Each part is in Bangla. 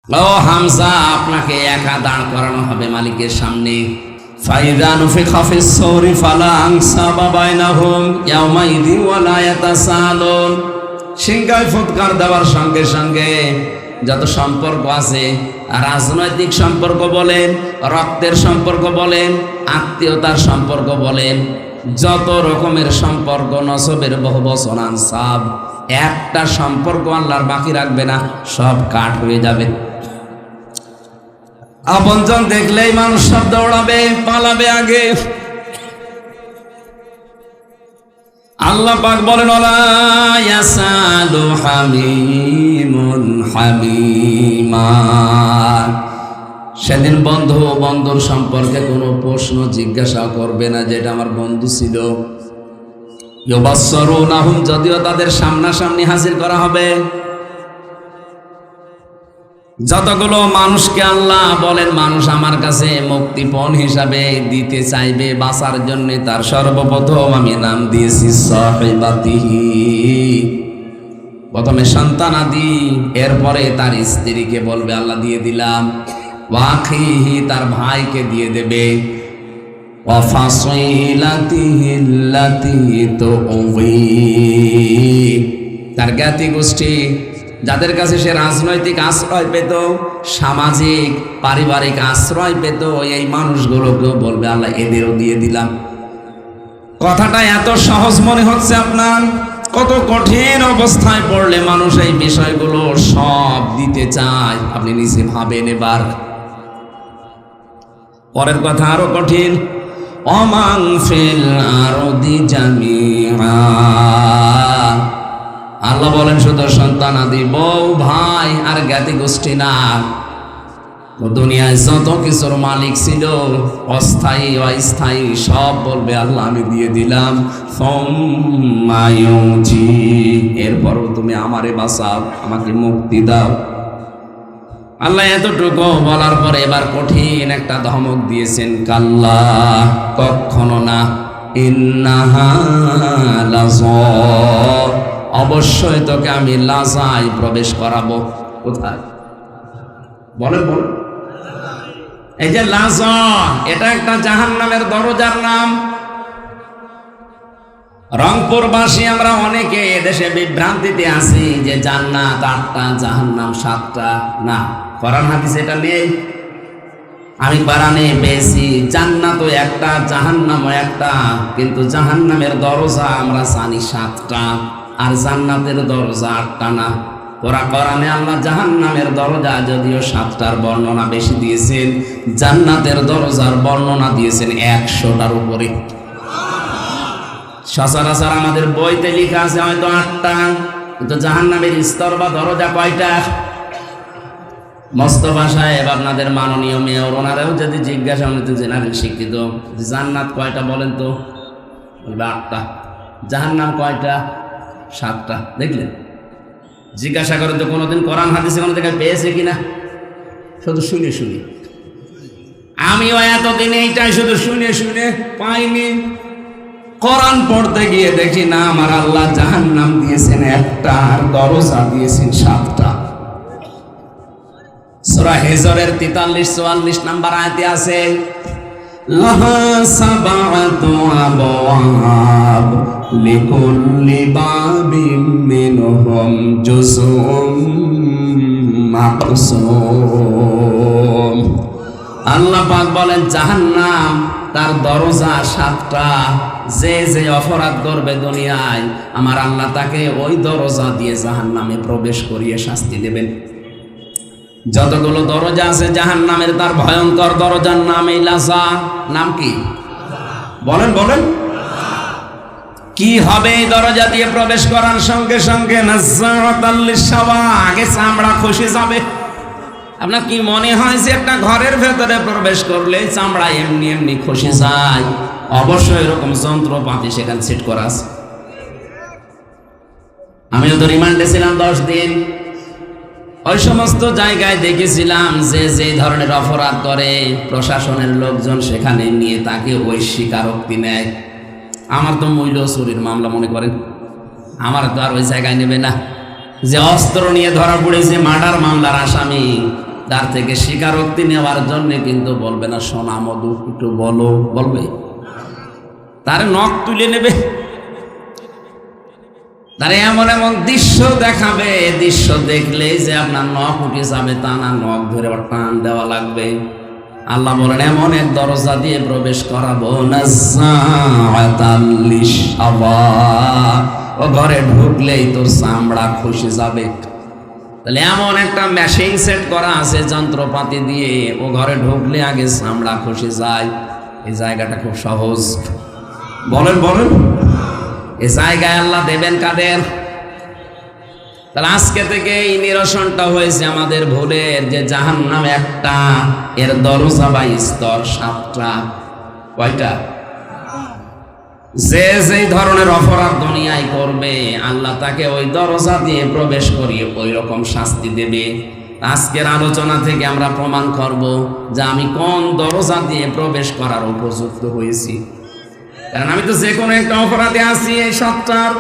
ও হামজা, আপনাকে একা দাঁড় করানো হবে মালিকের সামনে। ফাইযা নুফিখা ফিস সূরি ফালা আনসাবা বাইনাহুম ইয়াওমাইযিন ওয়া লা ইয়াতাসালুন। সিংহায় ফুৎকার দেওয়ার সঙ্গে সঙ্গে যত সম্পর্ক আছে, রাজনৈতিক সম্পর্ক বলেন, রক্তের সম্পর্ক বলেন, আত্মীয়তার সম্পর্ক বলেন, যত রকমের সম্পর্ক, নসবের বহুবচন আনসাব, একটা সম্পর্ক আল্লাহর বাকি রাখবে না, সব কাট হয়ে যাবে। আপনজন দেখলেই মানুষ সব দৌড়াবে, পালাবে আগে। আল্লাহ পাক বলেন ওয়ালা ইয়াসালু হামিমুন হামিমা। সেদিন বন্ধু বন্ধুর সম্পর্কে কোনো প্রশ্ন জিজ্ঞাসা করবে না, যেটা আমার বন্ধু ছিল। ইউবাসসিরুনাহুম, যদিও তাদের সামনাসামনি হাজির করা হবে। যতগুলো মানুষকে আল্লাহ বলেন মানুষ আমার কাছে মুক্তিপণ হিসাবে দিতে চাইবে বাঁচার জন্য, তার সর্বপ্রথম আমি নাম দিয়েছি সাহিবাতিহি। প্রথমে সন্তানাদি, এরপরে তার স্ত্রীকে বলবে আল্লাহ দিয়ে দিলাম, ওয়াখিহি, তার ভাইকে দিয়ে দেবে, ওয়া ফাসিলাতিহি আল্লাতী তুওয়ি, তার জ্ঞাতি গোষ্ঠী, যাদের কাছে সে রাজনৈতিক আশ্রয় পেত, সামাজিক পারিবারিক আশ্রয় পেত, এই মানুষগুলোকেও বলবে আল্লাহ এদেরও দিয়ে দিলাম। কথাটা এত সহজ মনে হচ্ছে আপনার, কত কঠিন অবস্থায় পড়লে মানুষ এই বিষয়গুলো সব দিতে চায়, আপনি নিজে ভাবেন। এবার পরের কথা আরো কঠিন। ওমান ফিল আরদি জামিআ, আল্লাহ বলেন শুধু সন্তান আদি, বউ, ভাই আর জ্ঞাতি গোষ্ঠী না, দুনিয়ায় যত কিছুর মালিক ছিল, অস্থায়ী অস্থায়ী, সব বলবে আল্লাহ আমি দিয়ে দিলাম। সুম্মা ইউজি, এরপরও তুমি আমারে বাঁচাও, আমাকে মুক্তি দাও। আল্লাহ এতটুকু বলার পরে এবার কঠিন একটা ধমক দিয়েছেন, কাল্লা, কখনো না, ইন্নাহা লাযা, অবশ্যই তোকে আমি লাজায় প্রবেশ করাবো। কোথায় বলেন বলেন? এই যে লাজা, এটা একটা জাহান্নামের দরজার নাম। রংপুরবাসী আমরা অনেকে এদেশে বিভ্রান্তিতে আছি যে জান্নাত 8টা, জাহান্নাম 7টা। না, কোরআন হাদিস এটা নেই। আমি কোরআনে পেয়েছি জান্নাতও একটা, জাহান্নামও একটা, কিন্তু জাহান্নামের দরজা আমরা জানি 7টা, আর জান্নাতের দরজা 8টা না। কোরআনে আল্লাহ জাহান্নামের দরজা যদিও 7টার বর্ণনা বেশি দিয়েছেন, জান্নাতের দরজার বর্ণনা দিয়েছেন 100টার উপরে। সচরাচর আমাদের বইতে লেখা আছে হয়তো 8টা, কিন্তু জাহান্নামের স্তর বা দরজা কয়টা? মোস্তফা সাহেব, আপনাদের মাননীয় মেয়র, ওনারাও যদি জিজ্ঞাসা, উনি তো জেনারেল শিক্ষিত, জান্নাত কয়টা বলেন তো? বলবে 8টা। জাহান্নাম কয়টা? 7টা। দেখলেন? জিজ্ঞাসা করেন তো কোনোদিন কোরআন হাদিসে কোনো জায়গায় পেয়েছে কিনা? শুধু শুনে শুনে। আমিও এতদিন এইটাই শুধু শুনে শুনে পাইনি। কোরআন পড়তে গিয়ে দেখি না, আমার আল্লাহ জাহান্নাম দিয়েছেন 1টা, আর দরজা দিয়েছেন 7টা। সূরা হিজরের 43-44 নম্বর আয়াতে আছে, লাহা সাবআতু আবওয়াব লিকুল্লি বাবিম মিনহুম জুজউম মাকসুম। আল্লাহ পাক বলেন জাহান্নাম তার দরজা 7টা। যে যে অপরাধ করবে দুনিয়ায়, আমার আল্লাহ তাকে ওই দরজা দিয়ে জাহান্নামে প্রবেশ করিয়ে শাস্তি দেবেন। যতগুলো দরজা আছে জাহান্নামের, তার ভয়ঙ্কর দরজার নাম এই লাজা। নাম কি বলেন বলেন? কি হবে এই দরজা দিয়ে প্রবেশ করার সঙ্গে সঙ্গে? নাযারাতাল লিশাওয়া, আগে চামড়া খসে যাবে। আপনার কি মনে হয় যে একটা ঘরের ভেতরে প্রবেশ করলে চামড়া এমনি এমনি খসে যায়? অবশ্যই এরকম যন্ত্রপাতি সেখানে সেট করা আছে। আমিও তো রিমান্ডে ছিলাম 10 দিন। ওই সমস্ত জায়গায় দেখেছিলাম যে যে ধরনের অপরাধ করে প্রশাসনের লোকজন সেখানে নিয়ে তাকে ওই স্বীকারোক্তি নেয়। আমার তো মূল্য চুরির মামলা মনে করেন, আমার তো আর ওই জায়গায় নেবে না। যে অস্ত্র নিয়ে ধরা পড়েছে মার্ডার মামলার আসামি, তার থেকে স্বীকারোক্তি নেওয়ার জন্য কিন্তু বলবে না সোনা মধু একটু বলো, বলবে? তার নখ তুলে নেবে, তার এমন এমন দৃশ্য দেখাবে, দৃশ্য দেখলেই যে আপনার নখ উঠে যাবে তা না, নখ ধরে টান দেওয়া লাগবে। আল্লাহ বলেন এমন এক দরজা দিয়ে প্রবেশ করাবো, ও ঘরে ঢুকলেই তোর চামড়া খসে যাবে। তাহলে এমন একটা মেশিন সেট করা আছে যন্ত্রপাতি দিয়ে, ও ঘরে ঢুকলে আগে চামড়া খসে যায়। এই জায়গাটা খুব সহজ, বলেন বলেন। এই জায়গায় আল্লাহ দেবেন কাদের? তাহলে আজকে থেকে এই নিরসনটা হয়েছে আমাদের ভুলের, যে জাহান্নাম একটা, এর দরজা বা স্তর 7টা। কয়টা? যে যেই ধরনের অপরাধ দুনিয়ায় করবে আল্লাহ তাকে ওই দরজা দিয়ে প্রবেশ করিয়ে ওই রকম শাস্তি দেবে। আজকের আলোচনা থেকে আমরা প্রমাণ করব যে আমি কোন দরজা দিয়ে প্রবেশ করার উপযুক্ত হয়েছি। কারণ আমি তো যে কোনো একটা অপরাধে আছি এই 7টার।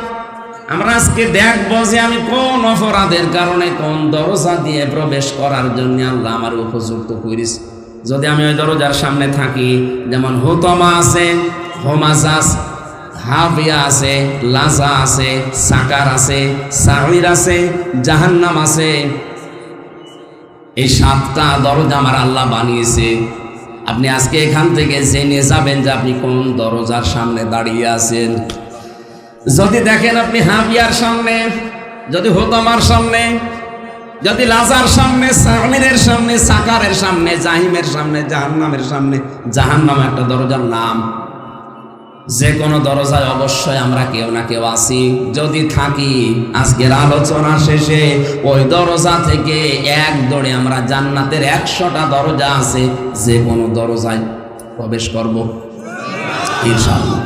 আমরা আজকে দেখবো যে আমি কোন অপরাধের কারণে কোন দরজা দিয়ে প্রবেশ করার জন্য আল্লাহ আমার উপযুক্ত করেছি। যদি আমি ওই দরজার সামনে থাকি, যেমন হুতমা আছে, হোমাজাস, হাফিয়া আছে, লাজা আছে, সাকার আছে, সাহির আছে, জাহান্নাম আছে, এই 7টা দরজা আমার আল্লাহ বানিয়েছে। আপনি আজকে এখান থেকে জেনে যাবেন যে আপনি কোন দরজার সামনে দাঁড়িয়ে আছেন। যদি দেখেন আপনি হাফিয়ার সামনে, যদি হুতমার সামনে, যদি লাজার সামনে, সামিরের সামনে, সাকারের সামনে, জাহিমের সামনে, জাহান্নামের সামনে, জাহান্নাম একটা দরজার নাম। যে কোনো দরজায় অবশ্যই আমরা কেউ না কেউ আছি। যদি থাকি, আজকের আলোচনা শেষে ওই দরজা থেকে এক দৌড়ে আমরা জান্নাতের 100টা দরজা আছে, যে কোনো দরজায় প্রবেশ করব ইনশাআল্লাহ।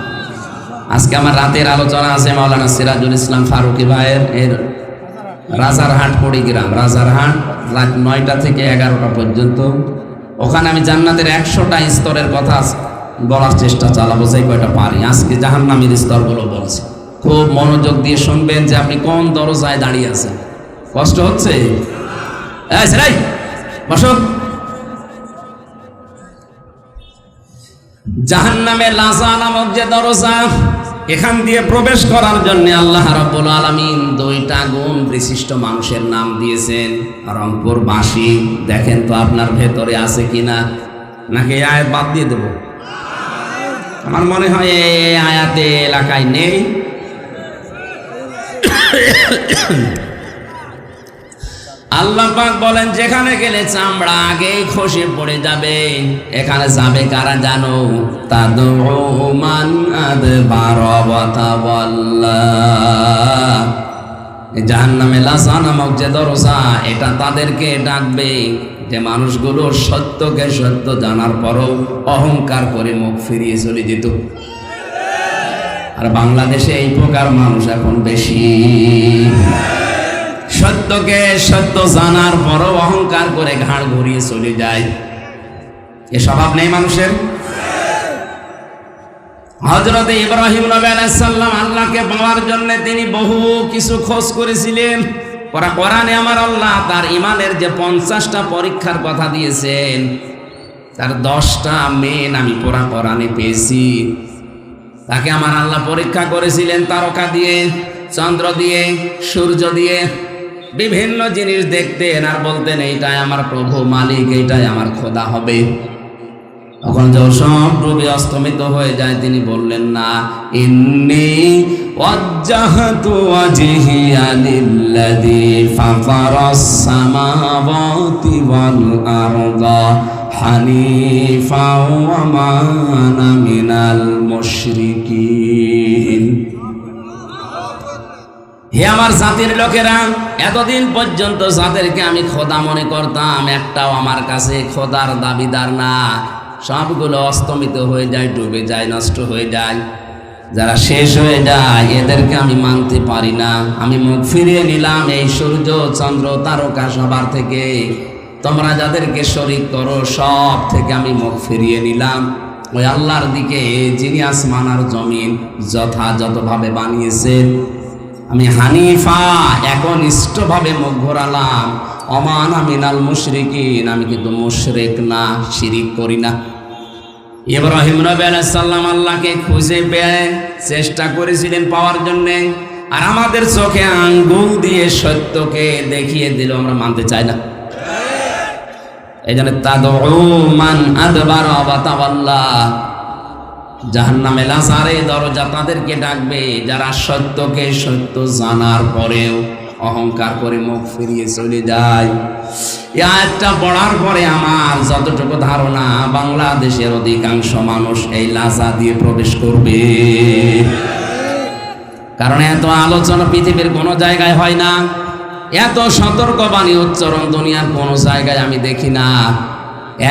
আজকে আমার রাতের আলোচনা আছে মাওলানা সিরাজুল ইসলাম ফারুকি ভাইয়ের, এর রাজারহাট কুড়িগ্রাম, রাজারহাট, রাত 9টা থেকে 11টা পর্যন্ত। ওখানে আমি জান্নাতের 100টা স্তরের কথা বলার চেষ্টা চালাবো, যে কয়টা পারি। আজকে জাহান্নামের স্তরগুলো বলছি, খুব মনোযোগ দিয়ে শুনবেন যে আপনি কোন দরজায় দাঁড়িয়ে আছেন। কষ্ট হচ্ছে? বসো। জাহান্নামে লাজা নামক যে দরজা, এখান দিয়ে প্রবেশ করার জন্য আল্লাহ রাব্বুল আলামিন 2টা গুণ বিশিষ্ট মানুষের নাম দিয়েছেন। রংপুর বাসী, দেখেন তো আপনার ভেতরে আছে কিনা, নাকি এই আয়াত বাদ দিয়ে দেব? আমার মনে হয় এই আয়াতে এলাকায় নেই। আল্লাহ পাক বলেন যেখানে গেলে চামড়া আগেই খসে পড়ে যাবে, এখানে যাবে কারা জানো? তাদউ মান আদবারা ওয়া তাওয়াল্লা। জাহান্নামে লাজা নামক যে দরজা, এটা তাদেরকে ডাকবে যে মানুষগুলো সত্যকে সত্য জানার পরও অহংকার করে মুখ ফিরিয়ে চলে যেত। আর বাংলাদেশে এই প্রকার মানুষ এখন বেশি। সত্যকে সত্য জানার পরও অহংকার করে ঘাড় ঘুরিয়ে চলে যায়। এ স্বভাব নেই মানুষের? হযরত ইব্রাহিম নবী আলাইহিস সালাম আল্লাহকে পাওয়ার জন্য তিনি বহু কিছু খোঁজ করেছিলেন। কোরআনে আমার আল্লাহ তার ইমানের যে 50টা পরীক্ষার কথা দিয়েছেন, তার 10টা মেন আমি কোরআনে পেয়েছি। তাকে আমার আল্লাহ পরীক্ষা করেছিলেন তারকা দিয়ে, চন্দ্র দিয়ে, সূর্য দিয়ে, বিভিন্ন জিনিস দেখতেন আর বলতেন এইটাই আমার প্রভু মালিক, এইটাই আমার খোদা হবে। তখন যখন সব ডুবে অস্তমিত হয়ে যায়, তিনি বললেন না, ইন্নী ওয়াজ্জাহতু ওয়াজহিয়া লিল্লাযী ফাতারাস সামাওয়াতি ওয়াল আরদা হানিফা ওয়া মা আনা মিনাল মুশরিকিন। হে আমার জাতির লোকেরা, এতদিন পর্যন্ত যাদেরকে আমি খোদা মনে করতাম, একটাও আমার কাছে খোদার দাবিদার না। সবগুলো অস্তমিত হয়ে যায়, ডুবে যায়, নষ্ট হয়ে যায়। যারা শেষ হয়ে যায় এদেরকে আমি মানতে পারি না। আমি মুখ ফিরিয়ে নিলাম এই সূর্য, চন্দ্র, তারকা সবার থেকে। তোমরা যাদেরকে শরীক করো সব থেকে আমি মুখ ফিরিয়ে নিলাম ওই আল্লাহর দিকে, যিনি আসমান আর জমিন যথাযথভাবে বানিয়েছেন। আমি হানিফা, একনিষ্ঠভাবে মুখ ঘোরালাম ওমা আনা মিনাল মুশরিকিন, আমি কিন্তু মুশরিক না, শিরিক করি না। ইব্রাহিম নবী আলাইহিস সালাম আল্লাহকে খুঁজে পেয়ে চেষ্টা করেছিলেন পাওয়ার জন্য, আর আমাদের চোখে আঙ্গুল দিয়ে সত্যকে দেখিয়ে দিল, আমরা মানতে চাই না। এই জন্য তাদউ মান আদবার ওয়া তাওয়াল্লা, জাহান্নামে লাজারে দরজা তাদেরকে ডাকবে যারা সত্যকে সত্য জানার পরেও অহংকার করে মুখ ফিরিয়ে চলে যায়। এই আয়াতটা পড়ার পরে আমার যতটুকু ধারণা, বাংলাদেশের অধিকাংশ মানুষ এই লাজা দিয়ে প্রবেশ করবে। কারণ এত আলোচনা পৃথিবীর কোনো জায়গায় হয় না, এত সতর্কবাণী উচ্চারণ দুনিয়ার কোনো জায়গায় আমি দেখি না।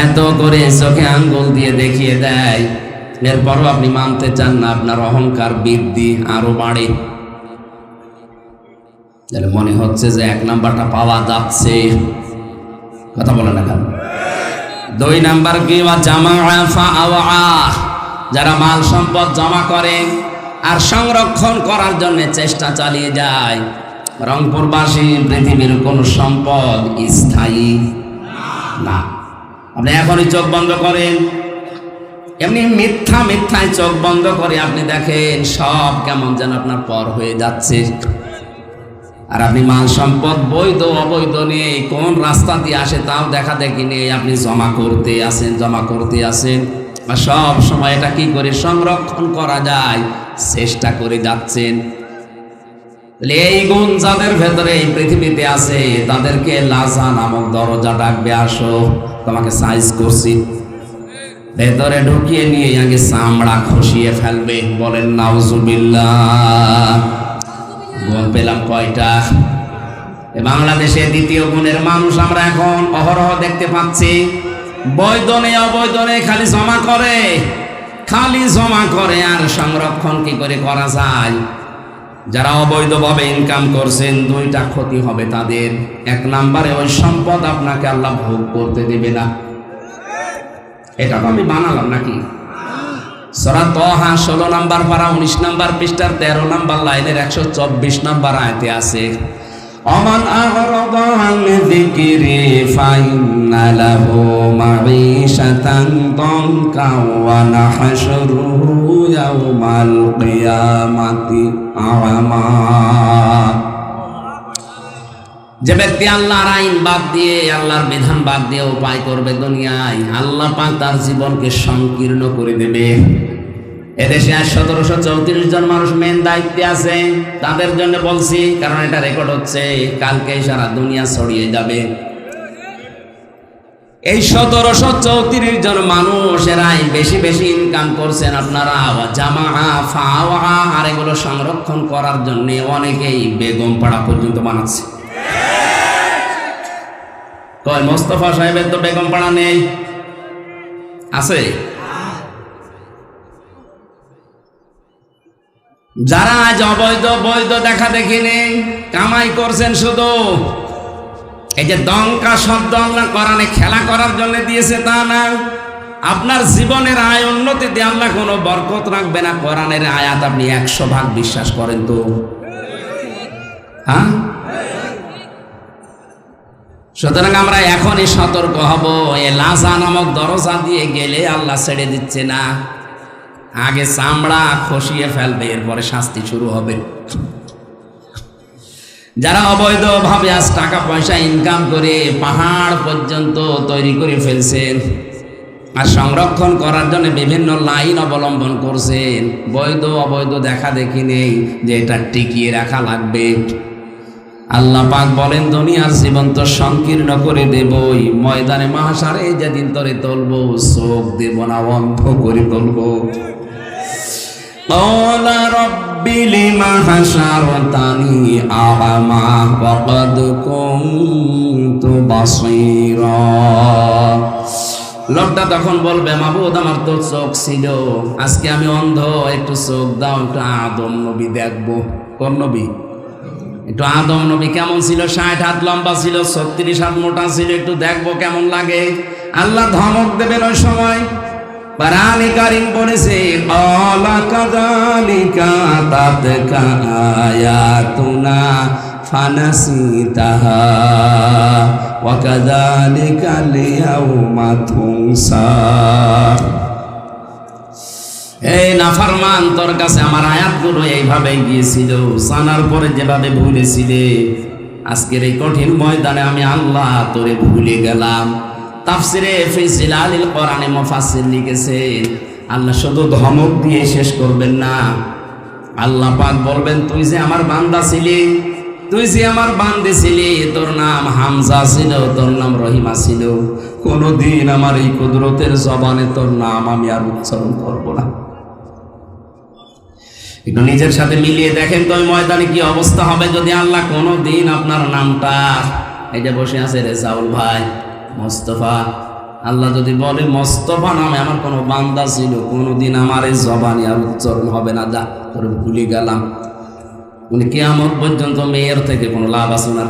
এত করে চোখে আঙ্গুল দিয়ে দেখিয়ে দেয়, এরপরও আপনি মানতে চান না, আপনার অহংকার বৃদ্ধি আরো বাড়ে। মনে হচ্ছে যে 1 নাম্বারটা পাওয়া যাচ্ছে, কথা বলে না কেন? 2 নাম্বার কি? যারা মাল সম্পদ জমা করে আর সংরক্ষণ করার জন্য চেষ্টা চালিয়ে যায়। রংপুরবাসী, পৃথিবীর কোন সম্পদ স্থায়ী না। আপনি এখনই চোখ বন্ধ করেন, এমনি মিথ্যায় চোখ বন্ধ করে আপনি দেখেন সব কেমন যেন আপনার পর হয়ে যাচ্ছে। আর আপনি মাল সম্পদ বৈধ অবৈধ নিয়ে কোন রাস্তা দিয়ে আসে তাও দেখা দেখি নেই, আপনি জমা করতে আসেন আর সব সময় এটা কি করে সংরক্ষণ করা যায় চেষ্টা করে যাচ্ছেন। এই গুণ যাদের ভেতরে এই পৃথিবীতে আছে তাদেরকে লাজা নামক দরজা ডাকবে, আসো তোমাকে সাইজ করছি। ভেতরে ঢুকিয়ে নিয়ে আগে চামড়া খসিয়ে ফেলবে। বলেন নাউজুবিল্লাহ। গুণ পেলাম কয়টা? বাংলাদেশে 2য় গুণের মানুষ আমরা এখন অহরহ দেখতে পাচ্ছি। বৈধনে অবৈধনে খালি জমা করে আর সংরক্ষণ কি করে করা যায়। যারা অবৈধভাবে ইনকাম করছেন 2টা ক্ষতি হবে তাদের। 1 নম্বরে ওই সম্পদ আপনাকে আল্লাহ ভোগ করতে দেবে না। এটা তো আমি বানালাম নাকি? সূরা তাহা 16 নম্বর পারা 19 নম্বর পৃষ্ঠার 13 নম্বর লাইনের 124 নম্বর আয়াতে আছে, অমান আ'রাদা আন যিকরি ফাইন্না লাহু মাঈশাতান দানকা ওয়া নাহশুরুহু ইয়াওমাল কিয়ামাতি আ'মা। যে ব্যক্তি আল্লাহর আইন বাদ দিয়ে, আল্লাহর বিধান বাদ দিয়ে উপায় করবে দুনিয়ায়, আল্লাহ পাক তার জীবনকে সংকীর্ণ করে দেবে। এদেশে 1734 জন মানুষ মেন দায়িত্বে আছে, তাদের জন্য বলছি কারণ এটা রেকর্ড হচ্ছে, কালকে সারা দুনিয়া ছড়িয়ে যাবে। এই 1734 জন মানুষ এরাই বেশি ইনকাম করছেন। আপনারা জামা ফাওয়া আর এগুলো সংরক্ষণ করার জন্য অনেকেই বেগম পাড়া পর্যন্ত বানাচ্ছে। কয় মোস্তফা সাহেবের তো বেগম পাড়া নেই, আছে? যারা আজ অবৈধ বৈধ দেখা দেখি নেই কামাই করছেন, শুধু এই যে দঙ্কা শব্দ আল্লাহ কোরআনে খেলা করার জন্য দিয়েছে তা না। আপনার জীবনের আয় উন্নতিতে আল্লাহ কোনো বরকত রাখবে না। কোরআনের আয়াত আপনি 100 ভাগ বিশ্বাস করেন তো? হ্যাঁ, সুতরাং আমরা এখনই সতর্ক হব। এ লাজা নামক দরজা দিয়ে গেলে আল্লাহ ছেড়ে দিচ্ছে না, আগে চামড়া খসিয়ে ফেলবে, এরপরে শাস্তি শুরু হবে। যারা অবৈধভাবে আজ টাকা পয়সা ইনকাম করে পাহাড় পর্যন্ত তৈরি করে ফেলছেন আর সংরক্ষণ করার জন্য বিভিন্ন লাইন অবলম্বন করছেন, বৈধ অবৈধ দেখা দেখি নেই যে এটা টিকিয়ে রাখা লাগবে। আল্লাহ পাক বলেন দুনিয়ার জীবন তো সংকীর্ণ করে দেবই, ময়দানে মাহশারে যেদিন তোরে তুলবো চোখ দেব না, অন্ধ করে তুলবো। قال رب لما حشرتني أعمى وقد كنت بصيرا। লোকটা তখন বলবে, মাবুদ আমার তো চোখ ছিল, আজকে আমি অন্ধ, একটু চোখ দাও, একটু আদম নবী দেখবো। কোন নবী? একটু আদম নবী কেমন ছিল? 60 হাত লম্বা ছিল, 36 হাত মোটা ছিল, একটু দেখবো কেমন লাগে। আল্লাহ ধমক দেবেন ওই সময়। কোরআনে কারীম বলেছে, আলা কাযালিকা তাতকা আয়াতুনা ফানাসিতাহা ওয়া কাযালিকাল ইয়াউমা তুনসা। এই নাফরমান, তোর কাছে আমার আয়াতগুলো এইভাবে গিয়েছিল, জানার পরে যেভাবে ভুলেছিলে, আজকের এই কঠিন ময়দানে আমি আল্লাহ তোরে ভুলে গেলাম। তাফসিরে ফি জিলালিল কোরআনে মুফাসসির লিখেছেন, আল্লাহ শুধু ধমক দিয়ে শেষ করবেন না, আল্লাহ পাক বলবেন, তুই যে আমার বান্দা ছিলি, তুই যে আমার বান্দে ছিলি, তোর নাম হামজা ছিল, তোর নাম রহিমা ছিল, কোনদিন আমার এই কুদরতের জবানে তোর নাম আমি আর উচ্চারণ করব না। একটু নিজের সাথে মিলিয়ে দেখেন তো ওই ময়দানে কি অবস্থা হবে যদি আল্লাহ কোনদিন আপনার নামটা, এই যে বসে আছে রেজাউল ভাই, মোস্তফা, আল্লাহ যদি বলে মোস্তফা নামে আমার কোনো বান্দা ছিল, কোনোদিন আমার এই জবানে আর উচ্চারণ হবে না, যা তোর ভুলে গেলাম, উনি কিয়ামত পর্যন্ত মেয়ের থেকে কোনো লাভ আছে না।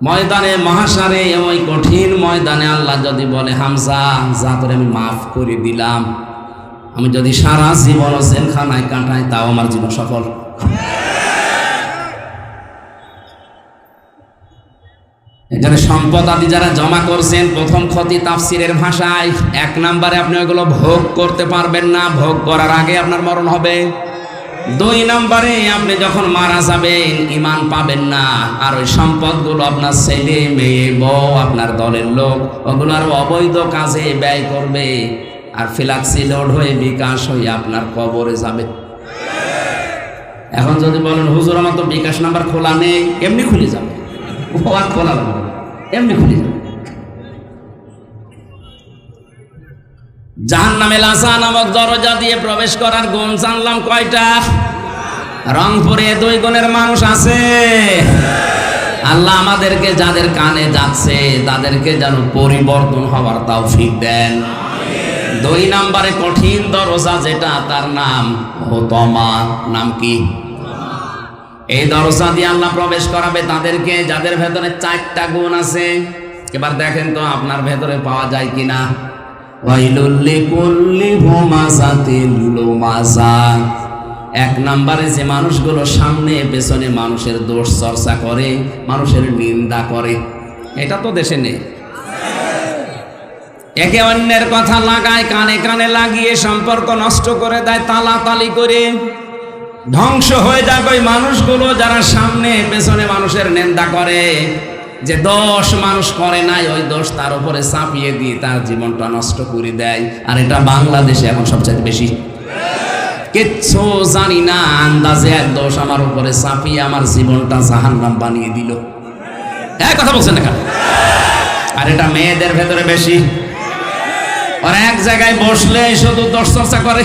ময়দানে মহাসারে, ওই কঠিন ময়দানে আল্লাহ যদি বলে হামজা যা তোরে আমি মাফ করে দিলাম, আমি যদি সারা জীবন জেলখানায় কাটাই তাও আমার জীবন সফল। এখানে সম্পদ আদি যারা জমা করছেন, প্রথম ক্ষতি তাফসিরের ভাষায়, 1 নম্বরে আপনি ওইগুলো ভোগ করতে পারবেন না, ভোগ করার আগে আপনার মরণ হবে। 2 নম্বরে আপনি যখন মারা যাবেন ঈমান পাবেন না, আর ওই সম্পদগুলো আপনার ছেলে মেয়ে বউ আপনার দলের লোক ওগুলো আর অবৈধ কাজে ব্যয় করবে, আর ফ্ল্যাক্সি লোড হয়ে বিকাশ হয়ে আপনার কবরে যাবে। এখন যদি বলেন হুজুর আমার তো বিকাশ নাম্বার খোলা নেই, এমনি খুলে যাবে, আর খোলা লাগবে, এমনি খুলে যাবে। জাহান্নামে লাসা নামক দরজা দিয়ে প্রবেশ করার গুণ জানলাম কয়টা? রংপুরে 2 গুণের মানুষ আছে। আল্লাহ আমাদেরকে যাদের কানে যাচ্ছে তাদেরকে যেন পরিবর্তন হওয়ার তৌফিক দেন। 2 নম্বরে কঠিন দরজা যেটা, তার নাম হুতমা। নাম কি? এই দরজা দিয়ে আল্লাহ প্রবেশ করাবে তাদেরকে যাদের ভেতরে 4টা গুণ আছে। এবার দেখেন তো আপনার ভেতরে পাওয়া যায় কিনা। ওয়াইলুল লিকুল্লি হুমাযাতিল লুমাযা। 1 নম্বরে যে মানুষগুলো সামনে পেছনে মানুষের দোষ চর্চা করে, মানুষের নিন্দা করে, এটা তো দেশে নেই। একে অন্যের কথা লাগায়, কানে কানে লাগিয়ে সম্পর্ক নষ্ট করে দেয়, তালাতালি করে ধ্বংস হয়ে যাবে ওই মানুষগুলো যারা সামনে পেছনে মানুষের নিন্দা করে। যে দোষ মানুষ করে নাই, ওই দোষ তার উপরে চাপিয়ে দিয়ে তার জীবনটা নষ্ট করে দেয়। আর এটা বাংলাদেশে এখন সবচেয়ে বেশি। কিচ্ছু জানি না, আন্দাজে এক দোষ আমার উপরে চাপিয়ে আমার জীবনটা জাহান্নাম বানিয়ে দিল। এই কথা বলছেন না কেন? আর এটা মেয়েদের ভেতরে বেশি। ওরা এক জায়গায় বসলে শুধু দোষ চর্চা করে।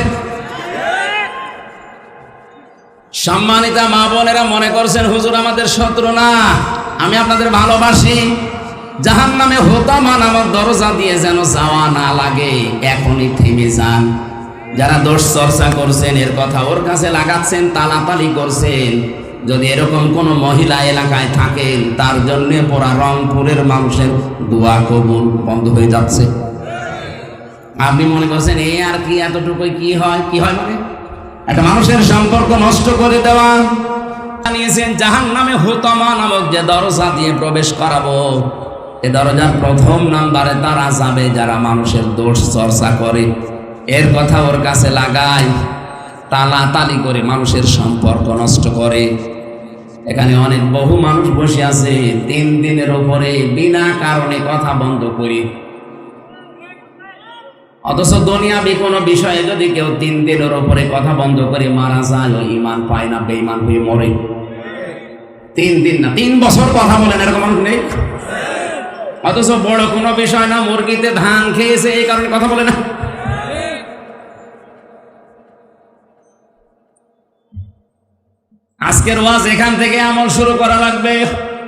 সম্মানিতা মা বোনেরা মনে করছেন হুজুর আমাদের শত্রু না, আমি আপনাদের ভালোবাসি। জাহান্নামে হুতমা নামক দরজা দিয়ে যেন যাওয়া না লাগে, এখনই থেমে যান। যারা দোষ চর্চা করছেন, এর কথা ওর কাছে লাগাচ্ছেন, তালাতালি করছেন, যদি এরকম কোন মহিলা এলাকায় থাকেন, তার জন্য পুরা রংপুরের মানুষের দোয়া কবুল বন্ধ হয়ে যাচ্ছে। আপনি মনে করছেন এই আর কি, এতটুকুই কি হয়? কি হয় মানে একটা মানুষের সম্পর্ক নষ্ট করে দেওয়া। জানিয়েছেন জাহান্নামে হুতমা নামক যে দরজা দিয়ে প্রবেশ করাবো, এ দরজার 1 নম্বরে তারা যাবে যারা মানুষের দোষ চর্চা করে, এর কথা ওর কাছে লাগায়, তালাতালি করে মানুষের সম্পর্ক নষ্ট করে। এখানে অনেক বহু মানুষ বসে আছে 3 দিনের উপরে বিনা কারণে কথা বন্ধ করি, অথচ দুনিয়াবি কোনো বিষয়ে যদি কেউ 3 দিনের উপরে কথা বন্ধ করে মারা যায়, ও ঈমান পায় না, বেঈমান হয়ে মরে। 3 দিন না, 3 বছর কথা বলেন, এরকম মানুষ নেই। অথচ বড় কোনো বিষয় না, মুরগিতে ধান খেয়েছে এই কারণে কথা বলে না। আজকের ওয়াজ এখান থেকে আমল শুরু করা লাগবে।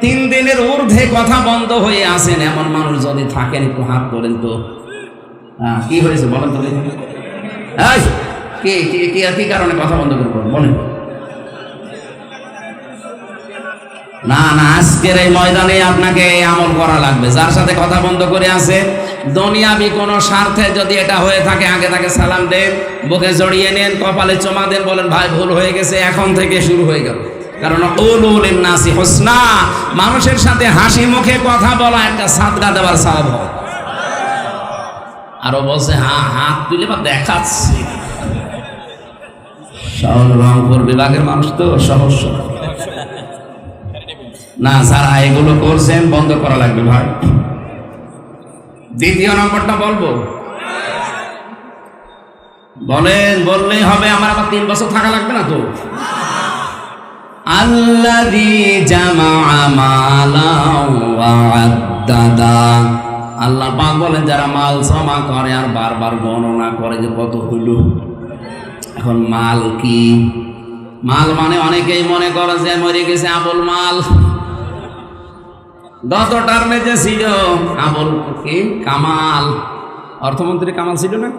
3 দিনের ঊর্ধ্বে কথা বন্ধ হয়ে আছেন এমন মানুষ যদি থাকেন, একটু হাত তোলেন তো। কি হয়েছে বলেন তো? কি কারণে কথা বন্ধ করে বলেন? না না, আজকের এই ময়দানে আপনাকে আমল করা লাগবে। যার সাথে কথা বন্ধ করে আছে, দুনিয়াবি কোনো স্বার্থে যদি এটা হয়ে থাকে, আগে তাকে সালাম দেন, বুকে জড়িয়ে নেন, কপালে চুমা দেন, বলেন ভাই ভুল হয়ে গেছে, এখন থেকে শুরু হয়ে গেল। কারণ কুলু লিন-নাসি হুসনা, মানুষের সাথে হাসি মুখে কথা বলা একটা সাদকা দেওয়ার সওয়াব হয়। আরো বলছে হ্যাঁ হাত তুলে বা দেখাচ্ছে। শহর রংপুর বিভাগের মানুষ তো সহজ না, যারা এগুলো করছেন বন্ধ করা লাগবে ভাই। দ্বিতীয় নম্বরটা বলবো, বলেন বললেই হবে, আমার আবার 3 বছর থাকা লাগবে না তো। আল্লাযী জামাআ মালান ওয়া আদ্দাদা, আল্লাহ পাক বলেন যারা মাল জমা করে আর বারবার গণনা করে যে কত হইল। এখন মাল কি? মাল মানে অনেকেই মনে করে যে মরে গেছে আবুল মাল, গত টার্মে যে ছিল আবুল কি কামাল, অর্থমন্ত্রী কামাল ছিল না,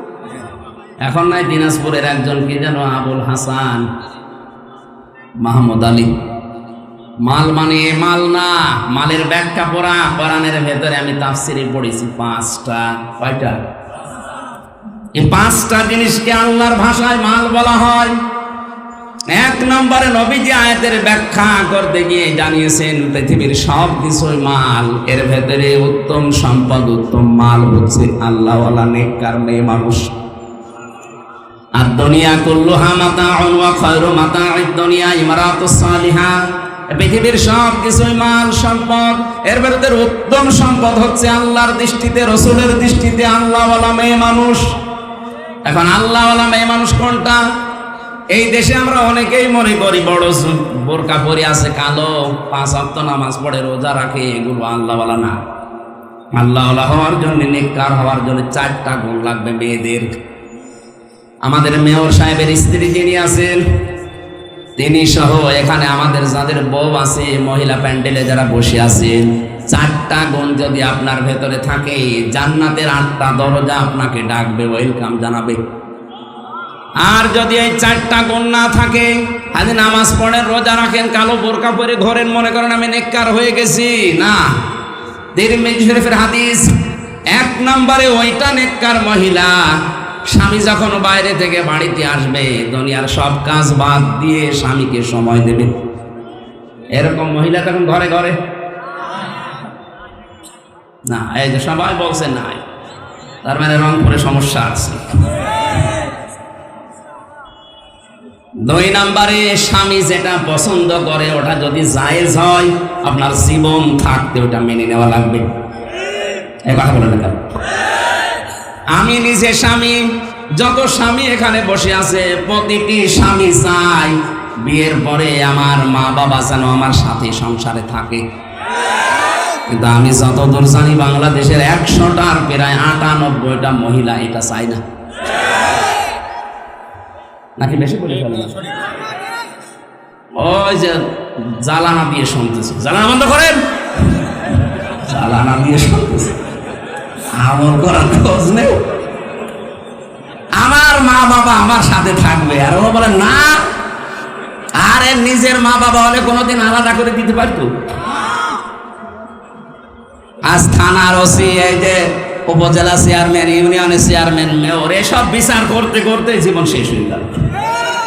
এখন নাই দিনাজপুরের একজন কি যেন আবুল হাসান মাহমুদ আলী। মাল মানে মাল না, মালের ব্যাখ্যা পড়া কোরআনের ভেতরে আমি তাফসিরে পড়েছি 5টা। কয়টা? এই 5টা জিনিসকে আল্লাহর ভাষায় মাল বলা হয়। 1 নম্বরে নবীজি আয়াতের ব্যাখ্যা করতে গিয়ে জানিয়েছেন পৃথিবীর সব কিছুই মাল, এর ভেতরে উত্তম সম্পদ উত্তম মাল হচ্ছে আল্লাহওয়ালা নেককার মেয়ে মানুষ। আর দুনিয়া কুল্লুহা মাতাউন ওয়া খায়রু মাতাউদ দুনিয়া ইমরাতুস সালিহা, পৃথিবীর সব কিছুই মাল সম্পদ, এর ভেতরে উত্তম সম্পদ হচ্ছে আল্লাহর দৃষ্টিতে রাসূলের দৃষ্টিতে আল্লাহওয়ালা মেয়ে মানুষ। এখন আল্লাহওয়ালা মেয়ে মানুষ কোনটা? এই দেশে আমরা অনেকেই মনে করি বড় বোরকা পরে আছে, কালো, 5 ওয়াক্ত নামাজ পড়ে, রোজা রাখে, এগুলো আল্লাহওয়ালা না। আল্লাহওয়ালা হওয়ার জন্য, নেককার হওয়ার জন্য 4টা গুণ লাগবে মেয়েদের। আমাদের মেয়র সাহেবের স্ত্রী যিনি আছেন তিনি সহ এখানে আমাদের যাদের বউ আছে, মহিলা প্যান্ডেলে যারা বসে আছেন, 4টা গুণ যদি আপনার ভেতরে থাকে, জান্নাতের 8টা দরজা আপনাকে ডাকবে, ওয়েলকাম জানাবে। আর যদি এই 4টা গুণ না থাকে, আজ নামাজ পড়েন, রোজা রাখেন, কালো বোরকা পরে ঘোরেন, মনে করেন আমি নেককার হয়ে গেছি, না। তিরমিজি শরীফের হাদিস, 1 নম্বরে ওইটা নেককার মহিলা স্বামী যখন বাইরে থেকে বাড়িতে আসবে দুনিয়ার সব কাজ বাদ দিয়ে স্বামীকে সময় দেবে। এরকম মহিলা তখন ঘরে ঘরে না। এই যে সবাই বলছে নাই, তার মানে রংপুরে সমস্যা আছে। 2 নম্বরে স্বামী যেটা পছন্দ করে ওটা যদি জায়েজ হয়, আপনার জীবন থাকতে ওটা মেনে নেওয়া লাগবে। এই কথা বলে না, আমি নিজে স্বামী, যত স্বামী এখানে বসে আছে প্রতিটি স্বামী চাই বিয়ের পরে আমার মা বাবা যেন আমার সাথে সংসারে থাকে। কিন্তু আমি যতদূর জানি বাংলাদেশের 100টার প্রায় 98টা মহিলা এটা চাই না। নাকি বেশি বলে ফেললাম? ওই যে জ্বালানা দিয়ে শুনতেছে, জ্বালানা বন্ধ করেন, জ্বালানা দিয়ে শুনতেছে, আমল করার খোঁজ নেই। আমার মা বাবা আমার সাথে থাকবে, আর ও বলে না, আরে নিজের মা বাবা হলে কোনোদিন আলাদা করে দিতে পারতো? আজ থানার ওসি, এই যে উপজেলা চেয়ারম্যান, ইউনিয়নের চেয়ারম্যান, মেয়র, এসব বিচার করতে করতে জীবন শেষ হয়ে গেল।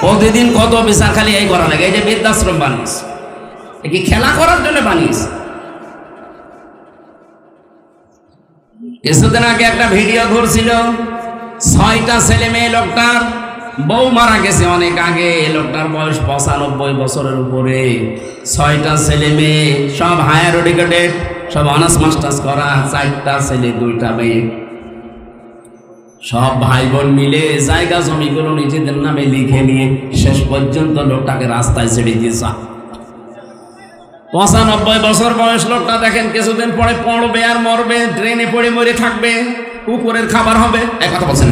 প্রতিদিন কত বিচার খালি এই করা লাগে। এই যে বৃদ্ধাশ্রম বানিয়েছ, এ কি খেলা করার জন্য বানিয়েছ? কিছুদিন আগে একটা ভিডিও ঘুরছিল, 6টা ছেলে মেয়ে, লোকটার বউ মারা গেছে অনেক আগে, লোকটার বয়স 95 বছরের উপরে, 6টা ছেলে মেয়ে, সব হায়ার এডুকেটেড, সব অনার্স মাস্টার্স করা, 4টা ছেলে 2টা মেয়ে, সব ভাই বোন মিলে জায়গা জমিগুলো নিজেদের নামে লিখে নিয়ে শেষ পর্যন্ত লোকটাকে রাস্তায় ছেড়ে দিয়েছে। 95 বছর বয়স লোকটা, দেখেন কিছুদিন পরে পড়বে আর মরবে, ট্রেনে পড়ে মরে থাকবে, কুকুরের খাবার হবে। এক কথা বলছেন,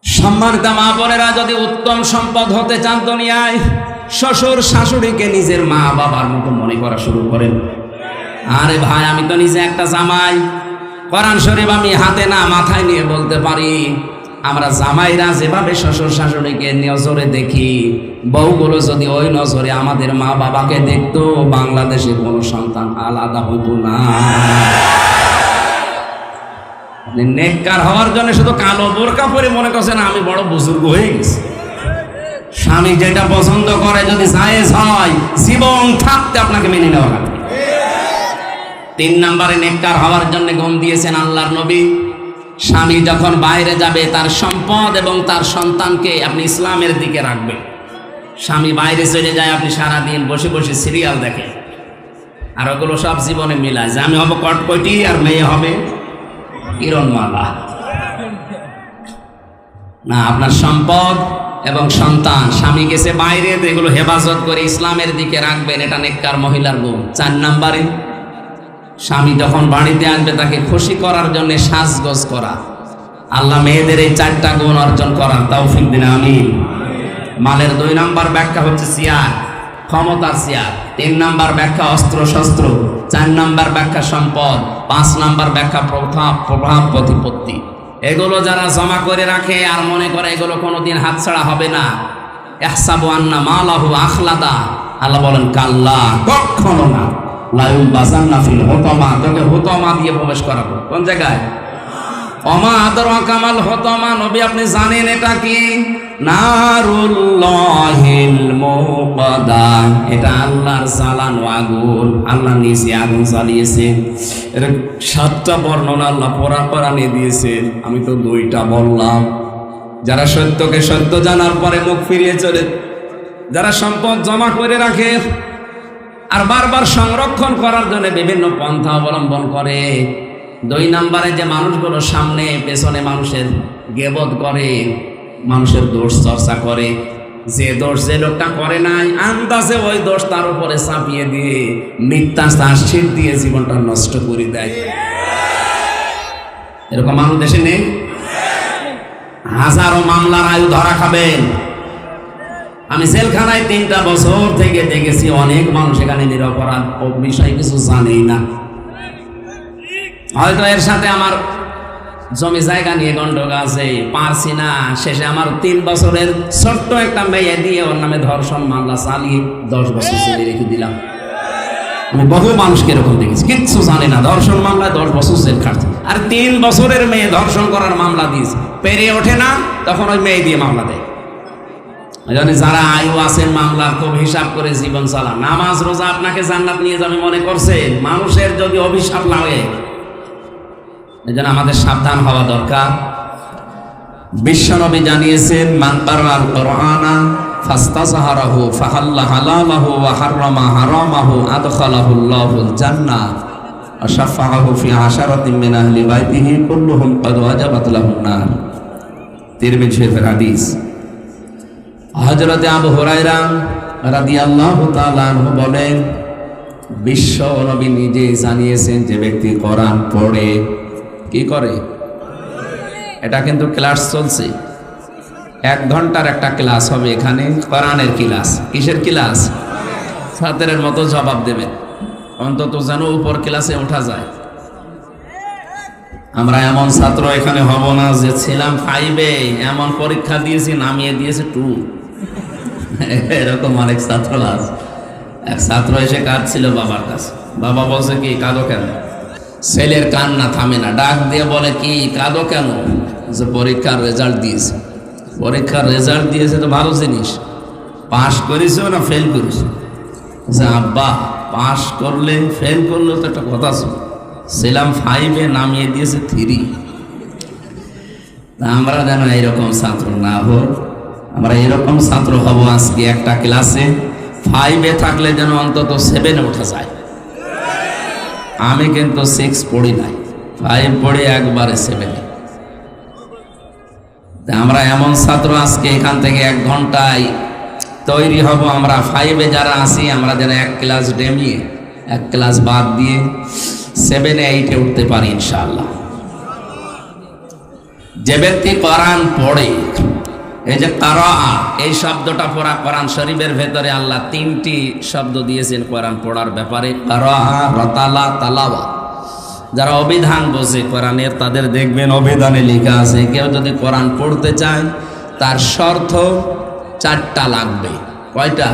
সম্মানিত মা বোনেরা, যদি উত্তম সম্পদ হতে চান দুনিয়ায়, শ্বশুর শাশুড়িকে নিজের মা বাবার মতো মনে করা শুরু করেন। আরে ভাই, আমি তো নিজে একটা জামাই, কোরআন শরীফ আমি হাতে না মাথায় নিয়ে বলতে পারি। আমরা জামাইরা যেভাবে শ্বশুর শাশুড়িকে নজরে দেখি, বউগুলো যদি ওই নজরে আমাদের মা বাবাকে দেখতো, বাংলাদেশে কোনো সন্তান আলাদা হইতো না। নেককার হওয়ার জন্য শুধু কালো বোরকা পরে মনে করছেন আমি বড় বুজুর্গ হয়ে গেছি। স্বামী যেটা পছন্দ করে যদি জায়েজ হয়, জীবন থাকতে আপনাকে মেনে নেওয়া লাগবে। 3 নম্বরে নেককার হওয়ার জন্য গম দিয়েছেন আল্লাহর নবী, স্বামী যখন বাইরে যাবে তার সম্পদ এবং তার সন্তানকে আপনি ইসলামের দিকে রাখবেন। স্বামী বাইরে চলে যায়, আপনি সারাদিন বসে বসে সিরিয়াল দেখেন, আর ওগুলো সব জীবনে মিলায় যে আমি হব কটকটি আর মেয়ে হবে কিরণমালা। না, আপনার সম্পদ এবং সন্তান, স্বামী গেছে বাইরে, এগুলো হেফাজত করে ইসলামের দিকে রাখবেন, এটা নেককার মহিলার গুণ। 4 নম্বরে স্বামী যখন বাড়িতে আসবে তাকে খুশি করার জন্য সাজগোজ করা। আল্লাহ মেয়েদের এই 4টা গুণ অর্জন করার তৌফিক দিন, আমিন। মালের 2 নম্বর ব্যাখ্যা হচ্ছে চেয়ার, ক্ষমতার চেয়ার। 3 নম্বর ব্যাখ্যা অস্ত্র শস্ত্র। 4 নম্বর ব্যাখ্যা সম্পদ। 5 নম্বর ব্যাখ্যা প্রভাব প্রতিপত্তি। এগুলো যারা জমা করে রাখে আর মনে করে এগুলো কোনোদিন হাতছাড়া হবে না, ইহসাবু আন্না মালাহু আখলাদা, আল্লাহ বলেন কাল্লা, কখনো না। লায়ুল বাজান্না ফিল হুতামা, তোকে হুতামা দিয়ে প্রবেশ করাবো। কোন জায়গায়? ওমা আদরাকা মাল হুতামা, নবী আপনি জানেন এটা কি? নারুল্লাহিল মুকাদা, এটা আল্লাহর জ্বালানো আগুন, আল্লাহ নিজে আগুন জ্বালিয়েছে। এর 7টা বর্ণনা আল্লাহ কোরআনে দিয়েছেন, আমি তো 2টা বললাম। যারা সত্যকে সত্য জানার পরে মুখ ফিরিয়ে চলে, যারা সম্পদ জমা করে রাখে আর বারবার সংরক্ষণ করার জন্য বিভিন্ন পন্থা অবলম্বন করে। 2 নম্বরে যে মানুষগুলো সামনে পেছনে মানুষের গেবত করে, মানুষের দোষ চর্চা করে, যে দোষ যে লোকটা করে নাই আন্দাজে ওই দোষ তার উপরে চাপিয়ে দিয়ে মিথ্যা চার্জশিট দিয়ে জীবনটা নষ্ট করে দেয়। এরকম মানুষ দেশে নেই? হাজারো মামলার আয়ু ধরা খাবেন। আমি জেলখানায় 3টা বছর থেকে দেখেছি অনেক মানুষ এখানে নিরপরাধ, বিষয় কিছু জানেই না। হয়তো এর সাথে আমার জমি জায়গা নিয়ে গন্ডগোল আছে, পারছি না, শেষে আমার 3 বছরের ছোট্ট একটা মেয়ে দিয়ে ওর নামে ধর্ষণ মামলা চালিয়ে 10 বছর জেলে রেখে দিলাম। আমি বহু মানুষকে এরকম দেখেছি, কিচ্ছু জানে না, ধর্ষণ মামলায় 10 বছর জেল খাটছে। আর 3 বছরের মেয়ে ধর্ষণ করার মামলা দিয়েছে, পেরে ওঠে না, তখন ওই মেয়ে দিয়ে মামলা দেয়। যারা আয়ু আছেন মামলা খুব হিসাব করে জীবন চালান। নামাজ রোজা আপনাকে জান্নাত নিয়ে যাবে মনে করছেন, মানুষের যদি অভিশাপ লাগে। এজন্য আমাদের সাবধান হওয়া দরকার। বিশ্বনবী জানিয়েছেন, মান কারাআল কুরআনা ফাস্তাযহারাহু ফাহাল্লা হালালাহু ওয়া হাররামা হারামাহু আদখালাহুল্লাহুল জান্নাহ ওয়া শাফাআহু ফি আশারাতিন মিন আহলি বাইতিহি কুল্লুহুম ক্বাদ ওয়াজাবাত লাহুন নার। তিরমিজি শরীফের হাদিস। হযরত আবু হুরায়রা রাদিয়াল্লাহু তাআলা আনহু বলেন, বিশ্ব নবী নিজে জানিয়েছেন যে ব্যক্তি কোরআন পড়ে, কি করে? এটা কিন্তু ক্লাস চলছে, 1 ঘন্টার একটা ক্লাস হবে এখানে, কোরআনের ক্লাস। কিসের ক্লাস? ছাত্রের মতো জবাব দেবেন, অন্তত যেন উপর ক্লাসে ওঠা যায়। আমরা এমন ছাত্র এখানে হব না যে ছিলাম 5-এ, এমন পরীক্ষা দিয়েছি নামিয়ে দিয়েছে 2। এরকম অনেক ছাত্র আছে। এক ছাত্র এসে কাঁদছিল বাবার কাছে, বাবা বলছে কি কাঁদো কেন? ছেলের কান্না থামে না, ডাক দিয়ে বলে কি কাঁদো কেন? যে পরীক্ষার রেজাল্ট দিয়েছে। পরীক্ষার রেজাল্ট দিয়েছে তো ভালো জিনিস, পাশ করেছো না ফেল করেছো? যে আব্বা পাশ করলে ফেল করলে তো একটা কথা ছিল, ছিলাম 5-এ নামিয়ে দিয়েছে 3। আমরা যেন এইরকম ছাত্র না হোক, আমরা এরকম ছাত্র হব আজকে একটা ক্লাসে 5-এ থাকলে যেন অন্তত 7-এ ওঠা যায়। আমি কিন্তু 6 পড়ি নাই, 5 পড়ে একবারে 7-এ। আমরা এমন ছাত্র আজকে এখান থেকে 1 ঘন্টায় তৈরি হব। আমরা 5-এ যারা আছি আমরা যেন 1 ক্লাস ডেমিয়ে 1 ক্লাস বাদ দিয়ে 7-এ 8-এ উঠতে পারি ইনশাআল্লাহ। যে ব্যক্তি কোরআন পড়ে, এই যে কারাআ, এই শব্দটা পড়া কোরআন শরীফের ভেতরে আল্লাহ 3টি শব্দ দিয়েছেন কোরআন পড়ার ব্যাপারে, কারাআ, রাতালা, তালাওয়া। যারা অভিধান বোঝে কোরআনের তাদের দেখবেন অভিধানে লেখা আছে কেউ যদি কোরআন পড়তে চায় তার শর্ত 4টা লাগবে। কয়টা?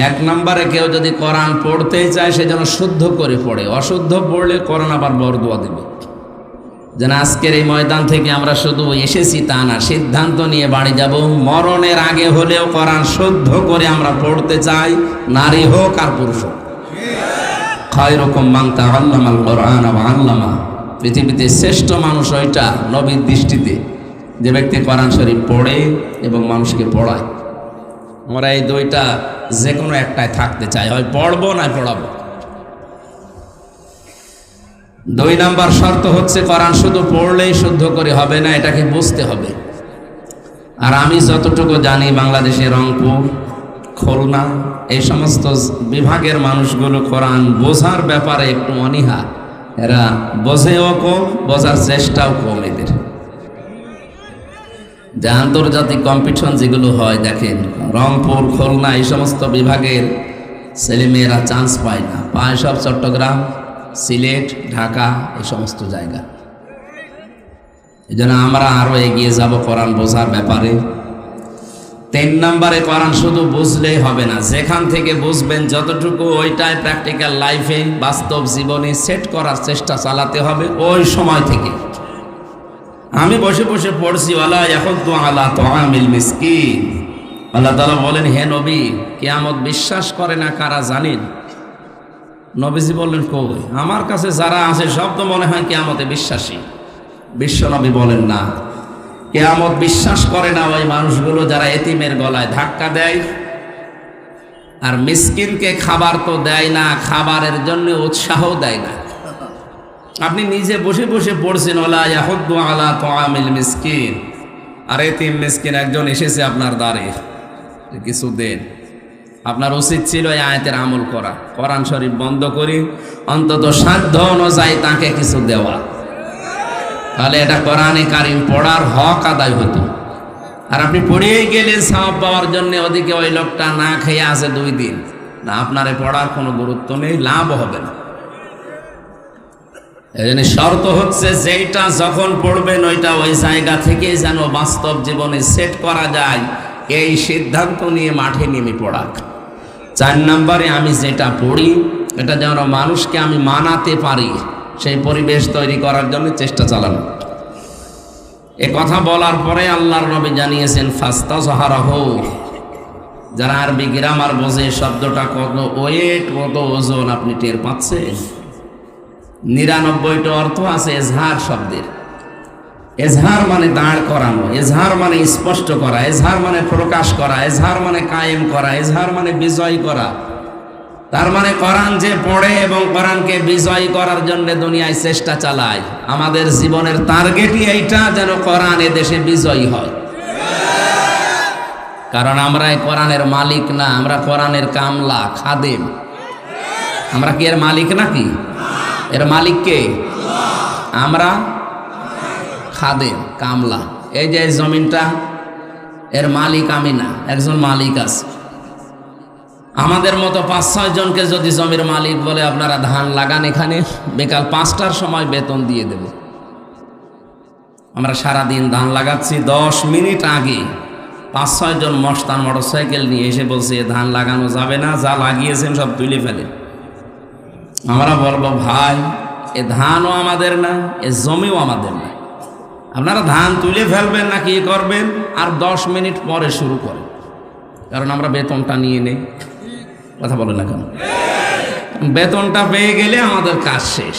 1 নম্বরে কেউ যদি কোরআন পড়তে চায় সে যেন শুদ্ধ করে পড়ে, অশুদ্ধ পড়লে কোরআন আবার বরদোয়া দেবে। যেন আজকের এই ময়দান থেকে আমরা শুধু এসেছি তা না, সিদ্ধান্ত নিয়ে বাড়ি যাব, মরণের আগে হলেও কোরআন শুদ্ধ করে আমরা পড়তে চাই, নারী হোক আর পুরুষ হোক। খায়রুকুম মান তাআল্লামাল কোরআন ওয়া আল্লামা। পৃথিবীতে শ্রেষ্ঠ মানুষ ওইটা নবীর দৃষ্টিতে, যে ব্যক্তি কোরআন শরীফ পড়ে এবং মানুষকে পড়ায়। আমরা এই দুইটা যে কোনো একটায় থাকতে চাই, হয় পড়বো না পড়াবো। 2 নাম্বার শর্ত হচ্ছে কোরআন শুধু পড়লেই শুদ্ধ করে হবে না, এটাকে বুঝতে হবে। আর আমি যতটুকু জানি বাংলাদেশে রংপুর, খুলনা এই সমস্ত বিভাগের মানুষগুলো কোরআন বোঝার ব্যাপারে একটু অনীহা, এরা বোঝেও কম, বোঝার চেষ্টাও কম এদের। যে আন্তর্জাতিক কম্পিটিশন যেগুলো হয় দেখেন, রংপুর, খুলনা এই সমস্ত বিভাগের ছেলেমেয়েরা চান্স পায় না, পায় সব চট্টগ্রাম, সিলেট, ঢাকা এই সমস্ত জায়গা। এই জন্য আমরা আরো এগিয়ে যাব কোরআন বোঝার ব্যাপারে। 3 নম্বরে কোরআন শুধু বুঝলেই হবে না, যেখান থেকে বুঝবেন যতটুকু ওইটাই প্র্যাকটিক্যাল লাইফে, বাস্তব জীবনে সেট করার চেষ্টা চালাতে হবে ওই সময় থেকে। আমি বসে বসে পড়ছি ওয়ালা ইয়াহুদ্দু আলা তুআমিল মিসকিন। আল্লাহ তাআলা বলেন, হে নবী, কিয়ামত বিশ্বাস করে না কারা জানেন? নবীজি বললেন, কই, আমার কাছে যারা আছে সব তো মনে হয় কিয়ামতে বিশ্বাসী। বিশ্বনবী বলেন, না, কিয়ামত বিশ্বাস করে না ওই মানুষগুলো যারা এতিমের গলায় ধাক্কা দেয় আর মিসকিনকে খাবার তো দেয় না, খাবারের জন্য উৎসাহ দেয় না। আপনি নিজে বসে বসে পড়ছেন ওয়ালা ইয়াহুদ্দু আলা তুআমিল মিসকিন, আর এতিম মিসকিন একজন এসেছে আপনার দ্বারে, কিছু দেন। আপনার উচিত ছিল এই আয়াতের আমল করা, কোরআন শরীফ বন্ধ করি অন্তত সাধ্য অনুযায়ী তাকে কিছু দেওয়া, তাহলে এটা কোরআনে কারিম পড়ার হক আদায় হতো। আর আপনি পড়েই গেলেন সওয়াব পাওয়ার জন্য, ওদিকে ওই লোকটা না খেয়ে আছে 2 দিন, না, আপনার পড়ার কোনো গুরুত্ব নেই, লাভ হবে না। এই জন্য শর্ত হচ্ছে যেটা যখন পড়বেন ওইটা ওই জায়গা থেকে যেন বাস্তব জীবনে সেট করা যায়, এই সিদ্ধান্ত নিয়ে মাঠে নেমে পড়া। 4 নম্বরে আমি যেটা পড়ি এটা যেন মানুষকে আমি মানাতে পারি, সেই পরিবেশ তৈরি করার জন্য চেষ্টা চালানো। এ কথা বলার পরে আল্লাহর নবী জানিয়েছেন ফাস্তাযহারাহু। যারা আরবি গ্রামার বোঝে, শব্দটা কত ওয়েট, কত ওজন আপনি টের পাচ্ছেন। 99টা অর্থ আছে এজহার শব্দের। এজহার মানে দাঁড় করানো, এজহার মানে স্পষ্ট করা, এজহার মানে প্রকাশ করা, এজহার মানে কায়েম করা, এজহার মানে বিজয় করা। তার মানে কোরআন যে পড়ে এবং কোরআনকে বিজয় করার জন্য দুনিয়ায় চেষ্টা চালায়, আমাদের জীবনের টার্গেটই এইটা, যেন কোরআন এ দেশে বিজয়ী হয়। কারণ আমরা এই কোরআনের মালিক না, আমরা কোরআনের কামলা, খাদেম। আমরা কি এর মালিক নাকি? এর মালিক কে? আমরা খাদেম, কামলা। এই যে জমিনটা, এর মালিক আমি না, একজন মালিক আছে। আমাদের মতো 5-6 জনকে যদি জমির মালিক বলে আপনারা ধান লাগান, এখানে বিকাল 5টার সময় বেতন দিয়ে দেব। আমরা সারাদিন ধান লাগাচ্ছি, 10 মিনিট আগে 5-6 জন মস্তান মোটরসাইকেল নিয়ে এসে বলছে ধান লাগানো যাবে না, যা লাগিয়েছেন সব তুলে ফেলে। আমরা বলবো, ভাই, এ ধানও আমাদের না, এ জমিও আমাদের না, আপনারা ধান তুলে ফেলবেন না কি করবেন, আর 10 মিনিট পরে শুরু করেন, কারণ আমরা বেতনটা নিয়ে নেই। কথা বলে না কেন? বেতনটা পেয়ে গেলে আমাদের কাজ শেষ।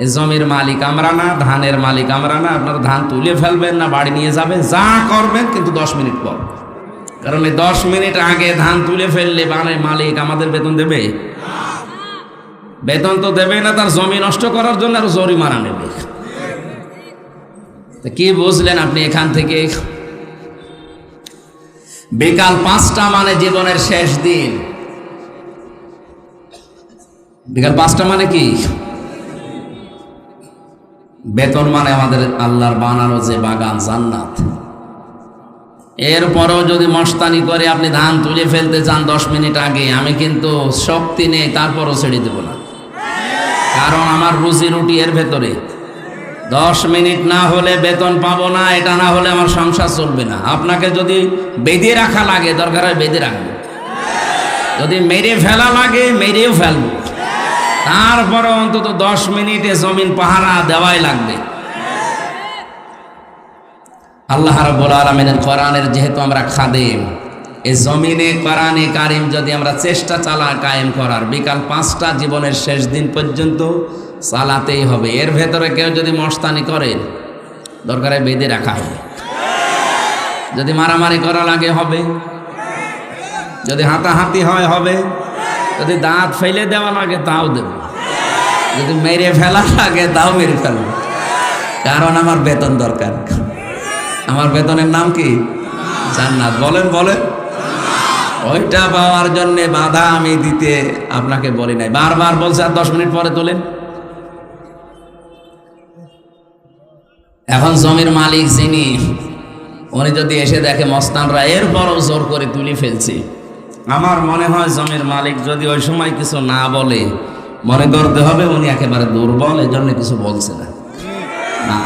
এ জমির মালিক আমরা না, ধানের মালিক আমরা না, আপনারা ধান তুলে ফেলবেন না বাড়ি নিয়ে যাবেন, যা করবেন, কিন্তু 10 মিনিট পর। কারণ এই 10 মিনিট আগে ধান তুলে ফেললে মালিক আমাদের বেতন দেবে? বেতন তো দেবে না, তার জমি নষ্ট করার জন্য আরো জরিমানা নেবে। কি বুঝলেন আপনি এখান থেকে? বিকাল 5টা মানে জীবনের শেষ দিন। বিকাল 5টা মানে কি? বেতন মানে আমাদের আল্লাহর বানানো যে বাগান, জান্নাত। এরপরেও যদি মস্তানি করে আপনি ধান তুলে ফেলতে চান 10 মিনিট আগে, আমি কিন্তু শক্তি নেই, তারপরও ছেড়ে দেব না, কারণ আমার রুজি রুটি এর ভেতরে। 10 মিনিট না হলে বেতন পাবো না, এটা না হলে আমার সংসার চলবে না। আপনাকে যদি বেঁধে রাখা লাগে, দরকার হয় বেঁধে রাখবো, যদি মেরে ফেলা লাগে মেরেও ফেলবো, তারপরে অন্তত 10 মিনিটে জমিন পাহারা দেওয়াই লাগবে। আল্লাহ রাব্বুল আলামিনের কোরআনের যেহেতু আমরা খাদেম, এই জমিনে কোরআনে কারিম যদি আমরা চেষ্টা চালা কায়েম করার, বিকাল 5টা জীবনের শেষ দিন পর্যন্ত চালাতেই হবে। এর ভেতরে কেউ যদি মস্তানি করে, দরকারে বেঁধে রাখা হবে। যদি মারামারি করা লাগে হবে, যদি হাতাহাতি হয় হবে, যদি দাঁত ফেলে দেওয়া লাগে তাও দেব, যদি মেরে ফেলা লাগে তাও মেরে ফেলব, কারণ আমার বেতন দরকার। আমার বেতনের নাম কি? জান্নাত। বলেন বলেন। ওইটা পাওয়ার জন্য বাধা আমি দিতে আপনাকে বলি নাই, বারবার বলছে আর 10 মিনিট পরে তোলেন। এখন জমির মালিক যিনি, উনি যদি এসে দেখে মস্তানরা এরপরও জোর করে তুলে ফেলছে, আমার মনে হয় জমির মালিক যদি ওই সময় কিছু না বলে, মনে করতে হবে উনি একেবারে দুর্বল, এই জন্য কিছু বলছে না। না,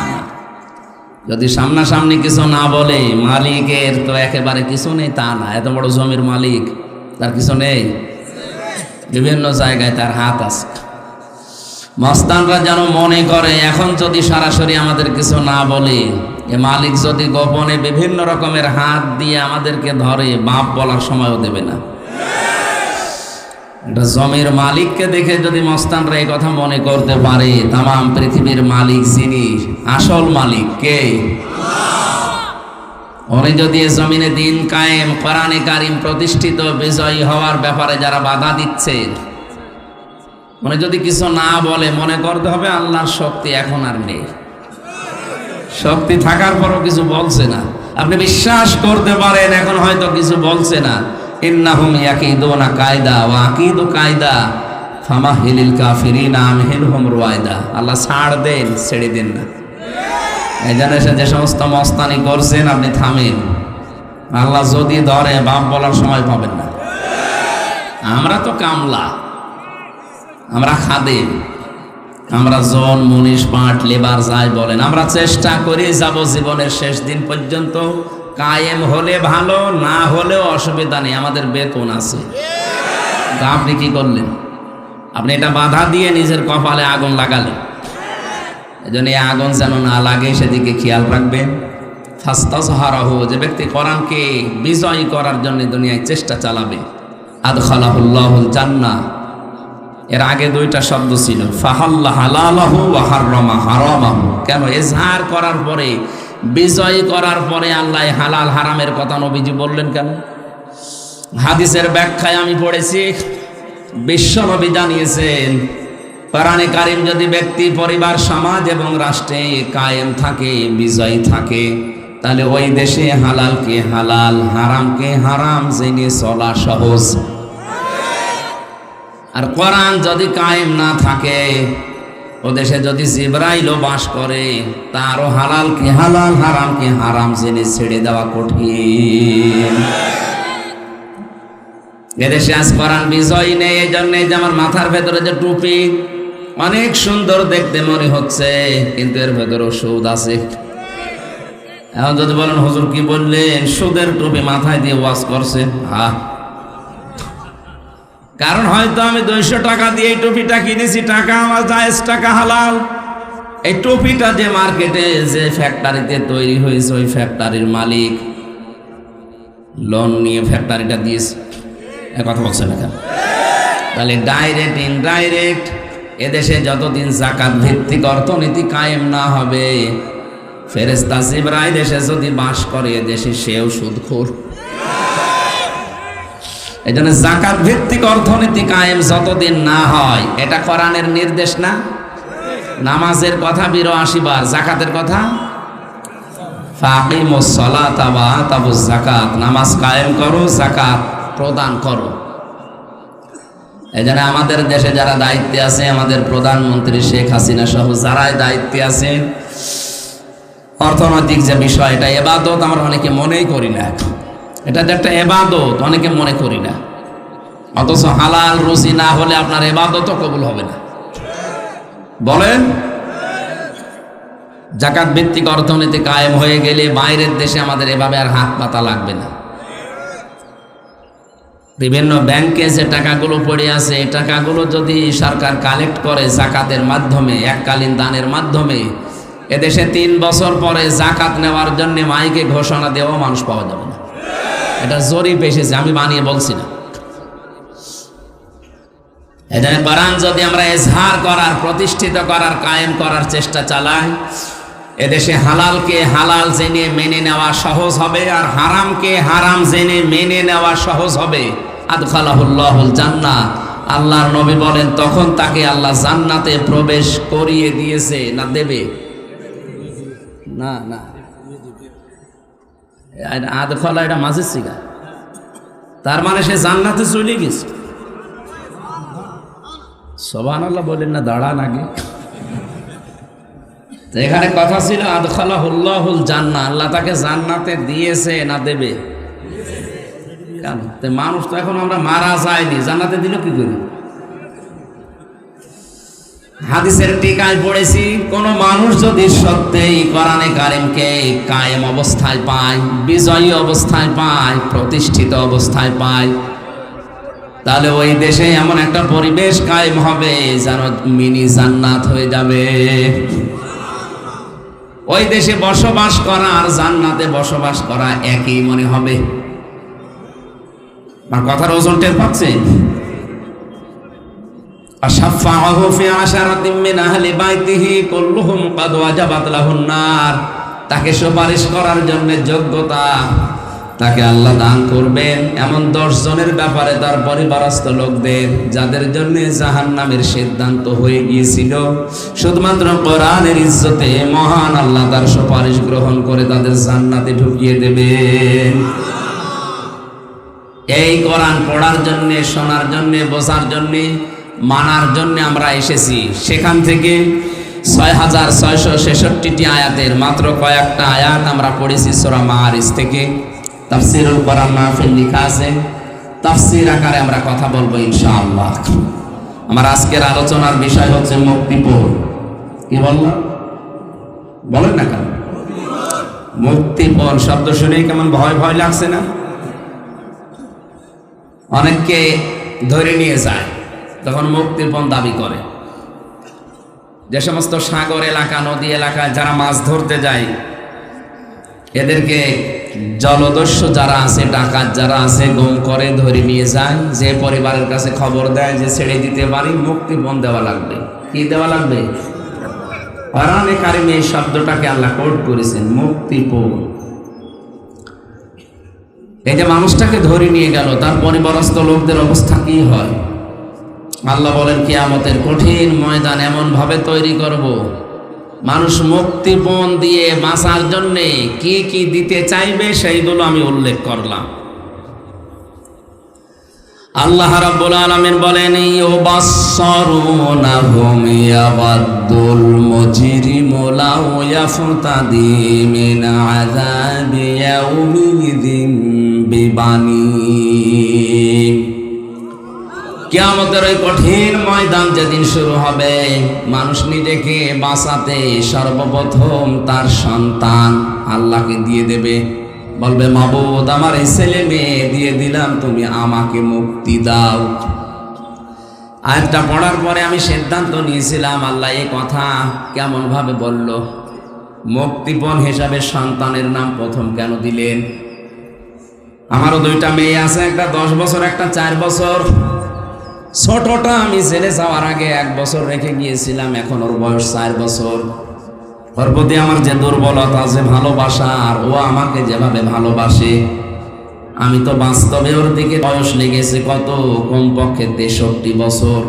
যদি সামনাসামনি কিছু না বলে, মালিকের তো একেবারে কিছু নেই তা না, এত বড় জমির মালিক, তার কিছু নেই, বিভিন্ন জায়গায় তার হাত আছে। মস্তানরা যেন মনে করে এখন যদি সরাসরি আমাদের কিছু না বলে, এ মালিক যদি গোপনে বিভিন্ন রকমের হাত দিয়ে আমাদেরকে ধরে, বাপ বলার সময়ও দেবে না। এটা জমির মালিককে দেখে যদি মস্তানরা এই কথা মনে করতে পারে, তামাম পৃথিবীর মালিক যিনি, আসল মালিক কে? উনি যদি এ জমিনে দিন কায়েম, কোরআনে কারিম প্রতিষ্ঠিত, বিজয়ী হওয়ার ব্যাপারে যারা বাধা দিচ্ছে, উনি যদি কিছু না বলে, মনে করতে হবে আল্লাহর শক্তি এখন আর নেই। শক্তি থাকার পরও কিছু বলছে না, আপনি বিশ্বাস করতে পারেন এখন হয়তো কিছু বলছে না। ইন্নাহুম ইয়াকিদুনা কায়দা ওয়া আকিদু কায়দা ফামাহিলিল কাফিরিনা আমহিলহুম রুয়াইদা। আল্লাহ ছাড় দেন, ছেড়ে দেন না। এই জন্য যে সমস্ত মস্তানি করছেন আপনি থামেন, আল্লাহ যদি ধরে বাপ বলার সময় পাবেন না। আমরা তো কামলা, আমরা খাদেম, আমরা জন, মুনিশ, পাট, লেবার যাই বলেন, আমরা চেষ্টা করে যাব জীবনের শেষ দিন পর্যন্ত। কায়েম হলে ভালো, না হলেও অসুবিধা নেই, আমাদের বেতন আছে। তা আপনি কি করলেন? আপনি এটা বাধা দিয়ে নিজের কপালে আগুন লাগালেন। এই জন্য এই আগুন যেন না লাগে সেদিকে খেয়াল রাখবেন। ফাস্তাজহারাহু, যে ব্যক্তি কোরআনকে বিজয়ী করার জন্য দুনিয়ায় চেষ্টা চালাবে, আদখালাহুল্লাহুল জান্নাহ। এর আগে 2টা শব্দ ছিল, ফাহাল্লা হালালাহু ওয়া হাররামা হারামাহু। কেন? ইজহার করার পরে, বিজয় করার পরে আল্লাহ হালাল হারামের কথা নবীজি বললেন কেন? হাদিসের ব্যাখ্যায় আমি পড়েছি, বিশ্ব নবী জানিয়েছেন, কোরআনে কারিম যদি ব্যক্তি, পরিবার, সমাজ এবং রাষ্ট্রে কায়েম থাকে, বিজয়ী থাকে, তাহলে ওই দেশে হালালকে হালাল, হারামকে হারাম জেনে চলা সহজ। আর কোরআন যদি কায়েম না থাকে, ও দেশে যদি জিবরাইলও বাস করে, তারও হালালকে হালাল, হারামকে হারাম জেনে ছেড়ে দেওয়া কঠিন। এদেশে আজ কোরআন বিজয় নেই। এই জন্য যে আমার মাথার ভেতরে যে টুপি, অনেক সুন্দর দেখতে মনে হচ্ছে, কিন্তু এর ভেতরে সুদ আছে। এখন যদি বলেন হুজুর কি বললেন, সুদের টুপি মাথায় দিয়ে ওয়াজ করছেন, কারণ হয়তো আমি 200 টাকা দিয়ে এই টুপিটা কিনেছি, টাকা আমার জায়েজ, টাকা হালাল। এই টুপিটা যে মার্কেটে, যে ফ্যাক্টরিতে তৈরি হয়েছে, ওই ফ্যাক্টরির মালিক লোন নিয়ে ফ্যাক্টরিটা দিয়েছে। কথা বলছেন না কেন? তাহলে ডাইরেক্ট ইনডাইরেক্ট এদেশে যতদিন যাকাত ভিত্তিক অর্থনীতি কায়েম না হবে, ফেরেশতা জিবরাইল দেশে যদি বাস করে, এদেশে সেও সুদখোর। এই জন্য যাকাত ভিত্তিক অর্থনীতি কায়েম যতদিন না হয়, এটা কোরআনের নির্দেশ না? নামাজের কথা 82 বার, যাকাতের কথা ফাকিমুস সালাতা ওয়া আতাবুজ যাকাত, নামাজ কায়েম করো, যাকাত প্রদান করো। এই জন্য আমাদের দেশে যারা দায়িত্বে আছে, আমাদের প্রধানমন্ত্রী শেখ হাসিনা সহ যারাই দায়িত্বে আছেন, অর্থনৈতিক যে বিষয়, এটা ইবাদত আমরা অনেকে মনেই করি না। এটা যে একটা ইবাদত অনেকে মনে করি না, অথচ হালাল রুজি না হলে আপনার ইবাদতও কবুল হবে না। বলেন, যাকাত ভিত্তিক অর্থনীতি কায়েম হয়ে গেলে বাইরের দেশে আমাদের এভাবে আর হাত পাতা লাগবে না। বিভিন্ন ব্যাংকে যে টাকাগুলো পড়ে আছে, এই টাকাগুলো যদি সরকার কালেক্ট করে যাকাতের মাধ্যমে, এককালীন দানের মাধ্যমে, এদেশে 3 বছর পরে জাকাত নেওয়ার জন্য মাইকে ঘোষণা দেওয়া মানুষ পাওয়া যাবে না। এটা জরিপ এসেছে, আমি বানিয়ে বলছি না। এটা কোরআন যদি আমরা ইজহার করার, প্রতিষ্ঠিত করার, কায়েম করার চেষ্টা চালাই, এদেশে হালালকে হালাল জেনে মেনে নেওয়া সহজ হবে, আর হারামকে হারাম জেনে মেনে নেওয়া সহজ হবে। আদখালাহুল্লাহুল জান্নাহ, আল্লাহর নবী বলেন তখন তাকে আল্লাহ জান্নাতে প্রবেশ করিয়ে দিয়েছে। না দেবে না, না আদখালা এটা মাঝের সিগা, তার মানে সে জান্নাতে চলে গেছে। সুবহানাল্লাহ বলেন না, দাঁড়ান আগে। এখানে কথা ছিল আদখালাহুল্লাহুল জান্নাহ, আল্লাহ তাকে জান্নাতে দিয়েছে না দেবে? কেন? মানুষ তো এখন আমরা মারা যায়নি, জান্নাতে দিল কি করে? হাদিসের টিকায় পড়েছি, কোন মানুষ যদি সত্যিই কোরআনে কারিমকে কায়েম অবস্থায় পায়, বিজয়ী অবস্থায় পায়, প্রতিষ্ঠিত অবস্থায় পায়, তাহলে ওই দেশে এমন একটা পরিবেশ কায়েম হবে যেন মিনি জান্নাত হয়ে যাবে। ওই দেশে বসবাস করা আর জান্নাতে বসবাস করা একই মনে হবে। আর কথার ওজন টের পাচ্ছেন? আশাফাহু ফি আশারাতিন মিন আহলি বাইতিহি কুল্লুহুম ক্বাদ ওয়াজাবাত লাহুন নার, তাকে সুপারিশ করার জন্য যোগ্যতা তাকে আল্লাহ দান করবেন এমন 10 জনের ব্যাপারে, তার পরিবারস্থ লোকদের, যাদের জন্য জাহান্নামের সিদ্ধান্ত হয়ে গিয়েছিল, শুধুমাত্র কোরআনের ইজ্জতে মহান আল্লাহ তার সুপারিশ গ্রহণ করে তাদের জান্নাতে ঢুকিয়ে দেবেন। এই কোরআন পড়ার জন্য, শোনার জন্য, বোঝার জন্য, মানার জন্য আমরা এসেছি। সেখান থেকে 6666টি আয়াতের মাত্র কয়েকটা আয়াত আমরা পড়েছি সূরা মাআরিজ থেকে। তাফসীরুল কোরআন মাহফিল লেখা আছে, তাফসীর আকারে আমরা কথা বলবো ইনশাআল্লাহ। আমার আজকের আলোচনার বিষয় হচ্ছে মুক্তিপণ। কি বললাম? বলেন না কেন? মুক্তিপণ শব্দ শুনেই কেমন ভয় ভয় লাগছে না? অনেককে ধরে নিয়ে যায়, তখন মুক্তিপণ দাবি করে। যে সমস্ত সাগর এলাকা, নদী এলাকায় যারা মাছ ধরতে যায়, এদেরকে জলদস্যু যারা আছে, ডাকাত যারা আছে, গুম করে ধরে নিয়ে যায়। যে পরিবারের কাছে খবর দেয় যে ছেড়ে দিতে পারি, মুক্তিপণ দেওয়া লাগবে। কি দেওয়া লাগবে? কোরআনে কারিমে এই শব্দটাকে আল্লাহ কোট করেছেন, মুক্তিপণ। এই যে মানুষটাকে ধরে নিয়ে গেল, তার পরিবারস্থ লোকদের অবস্থা কি হয়? আল্লাহ বলেন কিয়ামতের কঠিন ময়দান এমন ভাবে তৈরি করব, মানুষ মুক্তিপণ দিয়ে বাঁচার জন্য কি কি দিতে চাইবে সেইগুলো আমি উল্লেখ করলাম। আল্লাহ রাব্বুল আলামিন বলেন, ইউবাসসারুনাহুম ইয়াবাদুল মুজরিমু লাউ ইয়াফতাদি মিন আযাবি ইয়াউমিযিন বিবানি। কিয়ামতের ওই কঠিন ময়দান যেদিন শুরু হবে, মানুষ নিজেকে বাঁচাতে সর্বপ্রথম তার সন্তান আল্লাহকে দিয়ে দেবে। বলবে, মাবুদ আমার এই ছেলে মেয়ে দিয়ে দিলাম, তুমি আমাকে মুক্তি দাও। আয়াতটা পড়ার পরে আমি সিদ্ধান্ত নিয়েছিলাম, আল্লাহ এই কথা কেমন ভাবে বলল? মুক্তিপণ হিসাবে সন্তানের নাম প্রথম কেন দিলেন? আমারও 2টা মেয়ে আছে, একটা 10 বছর, একটা 4 বছর। ছোটটা আমি জেলে যাওয়ার আগে 1 বছর রেখে গিয়েছিলাম, এখন ওর বয়স 4 বছর। ওর প্রতি আমার যে দুর্বলতা, যে ভালোবাসা, আর ও আমাকে যেভাবে ভালোবাসে, আমি তো বাস্তবে ওর দিকে বয়স লেগেছে কত, কমপক্ষে 63 বছর।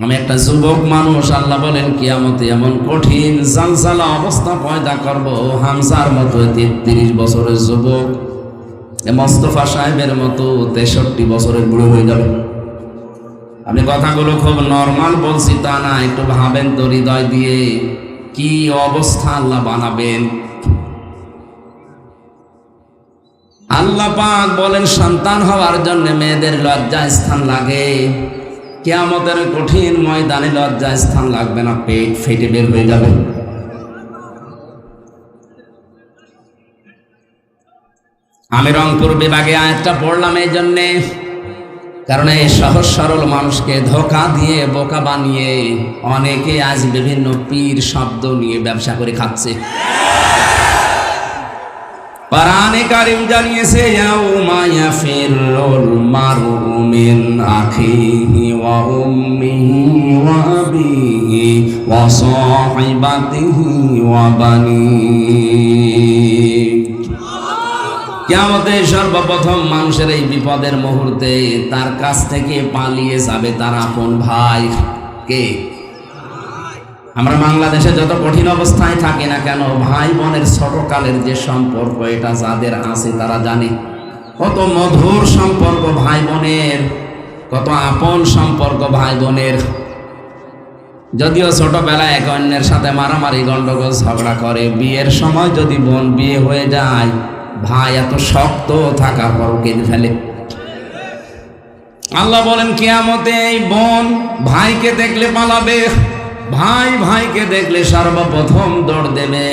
আমি একটা যুবক মানুষ। আল্লাহ বলেন কিয়ামতে এমন কঠিন জালজালা অবস্থা পয়দা করব, হামজার মতো 33 বছরের যুবক, মোস্তফা সাহেবের মতো 63 বছরের বুড়ো হয়ে যাবে। আমি কথাগুলো খুব নরমাল বলছি তা না, একটু ভাবেন তো হৃদয় দিয়ে, কি অবস্থা আল্লাহ বানাবেন। আল্লাহ পাক বলেন সন্তান হওয়ার জন্য মেয়েদের লজ্জা স্থান লাগে, কিয়ামতের কঠিন ময়দানে লজ্জা স্থান লাগবে না, পেট ফেটে বের হয়ে যাবে। আমি রংপুর বিভাগে আয়াতটা পড়লাম এই জন্যে, কারণ এই সহজ সরল মানুষকে ধোঁকা দিয়ে বোকা বানিয়ে অনেকে আজ বিভিন্ন পীর শব্দ নিয়ে ব্যবসা করে খাচ্ছে। কোরআনে কারীম জানিয়েছে ইয়াউমা ইয়াফিরুল মারউ মিন আখিহি ওয়া উম্মিহি ওয়া আবিহি ওয়া সাহিবাতিহি ওয়া বানিহি। কিয়ামতে সর্বপ্রথম মানুষের এই বিপদের মুহূর্তে তার কাছ থেকে পালিয়ে যাবে তার আপন ভাই। কে? আমরা বাংলাদেশে যত কঠিন অবস্থায় থাকি না কেন, ভাই বোনের ছোটকালের যে সম্পর্ক, এটা যাদের আছে তারা জানে কত মধুর সম্পর্ক ভাই বোনের, কত আপন সম্পর্ক ভাই বোনের। যদিও ছোটবেলায় এক অন্যের সাথে মারামারি গন্ডগোল ঝগড়া করে, বিয়ের সময় যদি বোন বিয়ে হয়ে যায়, ভাই এত শক্ত থাকার পরও কেঁদে ফেলে। আল্লাহ বলেন কিয়ামতে এই বোন ভাইকে দেখলে পালাবে, ভাই ভাইকে দেখলে সর্বপ্রথম দৌড় দেবে,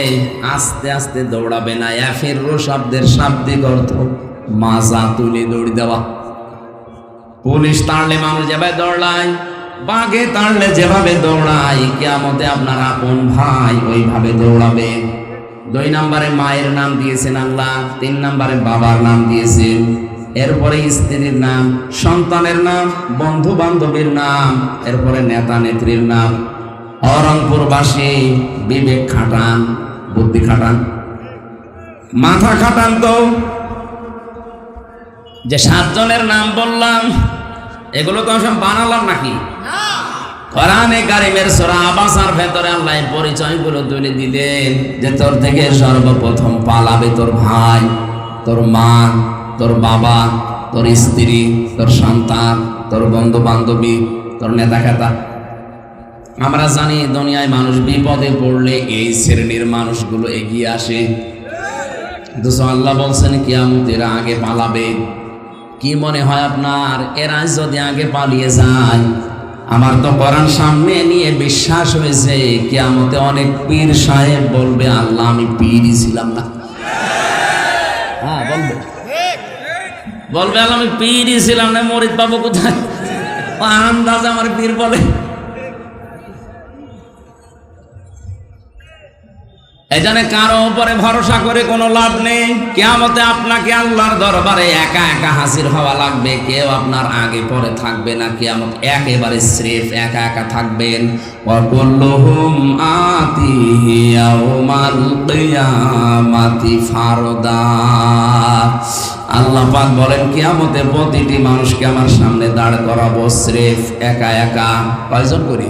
আস্তে আস্তে দৌড়াবে না। ইয়াফিরু শব্দের শাব্দিক অর্থ মাজা তুলে দৌড় দেওয়া। পুলিশ তাড়লে মানুষ যেভাবে দৌড়ায়, বাঘে তাড়লে যেভাবে দৌড়ায়, কিয়ামতে আপনার আপন ভাই ওইভাবে দৌড়াবে। 2 নম্বরে মায়ের নাম দিয়েছেন আল্লাহ, 3 নম্বরে বাবার নাম দিয়েছেন, এরপরে স্ত্রীর নাম, সন্তানের নাম, বন্ধু বান্ধবীর নাম, এরপরে নেতা নেত্রীর নাম। অরংপুরবাসী বিবেক খাটান, বুদ্ধি খাটান, মাথা খাটান। তো যে 7 জনের নাম বললাম, এগুলো তো সব বানালাম নাকি? কোরআনে কারীমের সূরা আবাসার ভেতরে আল্লাহ পরিচয়গুলো তুলে দিলেন যে তোর থেকে সর্বপ্রথম পালাবে তোর ভাই, তোর মা, তোর বাবা, তোর স্ত্রী, তোর সন্তান, তোর বন্ধু বান্ধবী, তোর নেতা খেতা। আমরা জানি দুনিয়ায় মানুষ বিপদে পড়লে এই শ্রেণীর মানুষগুলো এগিয়ে আসে। আল্লাহ বলছেন কিয়ামতের আগে পালাবে। কি মনে হয় আপনার, এরা যদি আগে পালিয়ে যায়? আমার তো কোরআন সামনে নিয়ে বিশ্বাস হয়েছে কিয়ামতে অনেক পীর সাহেব বলবে আল্লাহ আমি পীরই ছিলাম না। হ্যাঁ বলবে, বলবে আল্লাহ আমি পীরই ছিলাম না, মরিদ পাবো কোথায়? আন্দাজ আমার পীর বলে। এজন্য কারো উপরে ভরসা করে কোনো লাভ নেই। কিয়ামতে আপনাকে আল্লাহর দরবারে একা একা হাজির হওয়া লাগবে, কেউ আপনার আগে পরে থাকবে না। কিয়ামত একেবারে স্রেফ একা একা থাকবেন। ওয়া কুল্লুহুম আতিহি ইয়াউমাল কিয়ামাতি ফারদা। আল্লাহ পাক বলেন কিয়ামতে প্রতিটি মানুষকে আমার সামনে দাঁড় করাবো স্রেফ একা একা। কয়জন করি?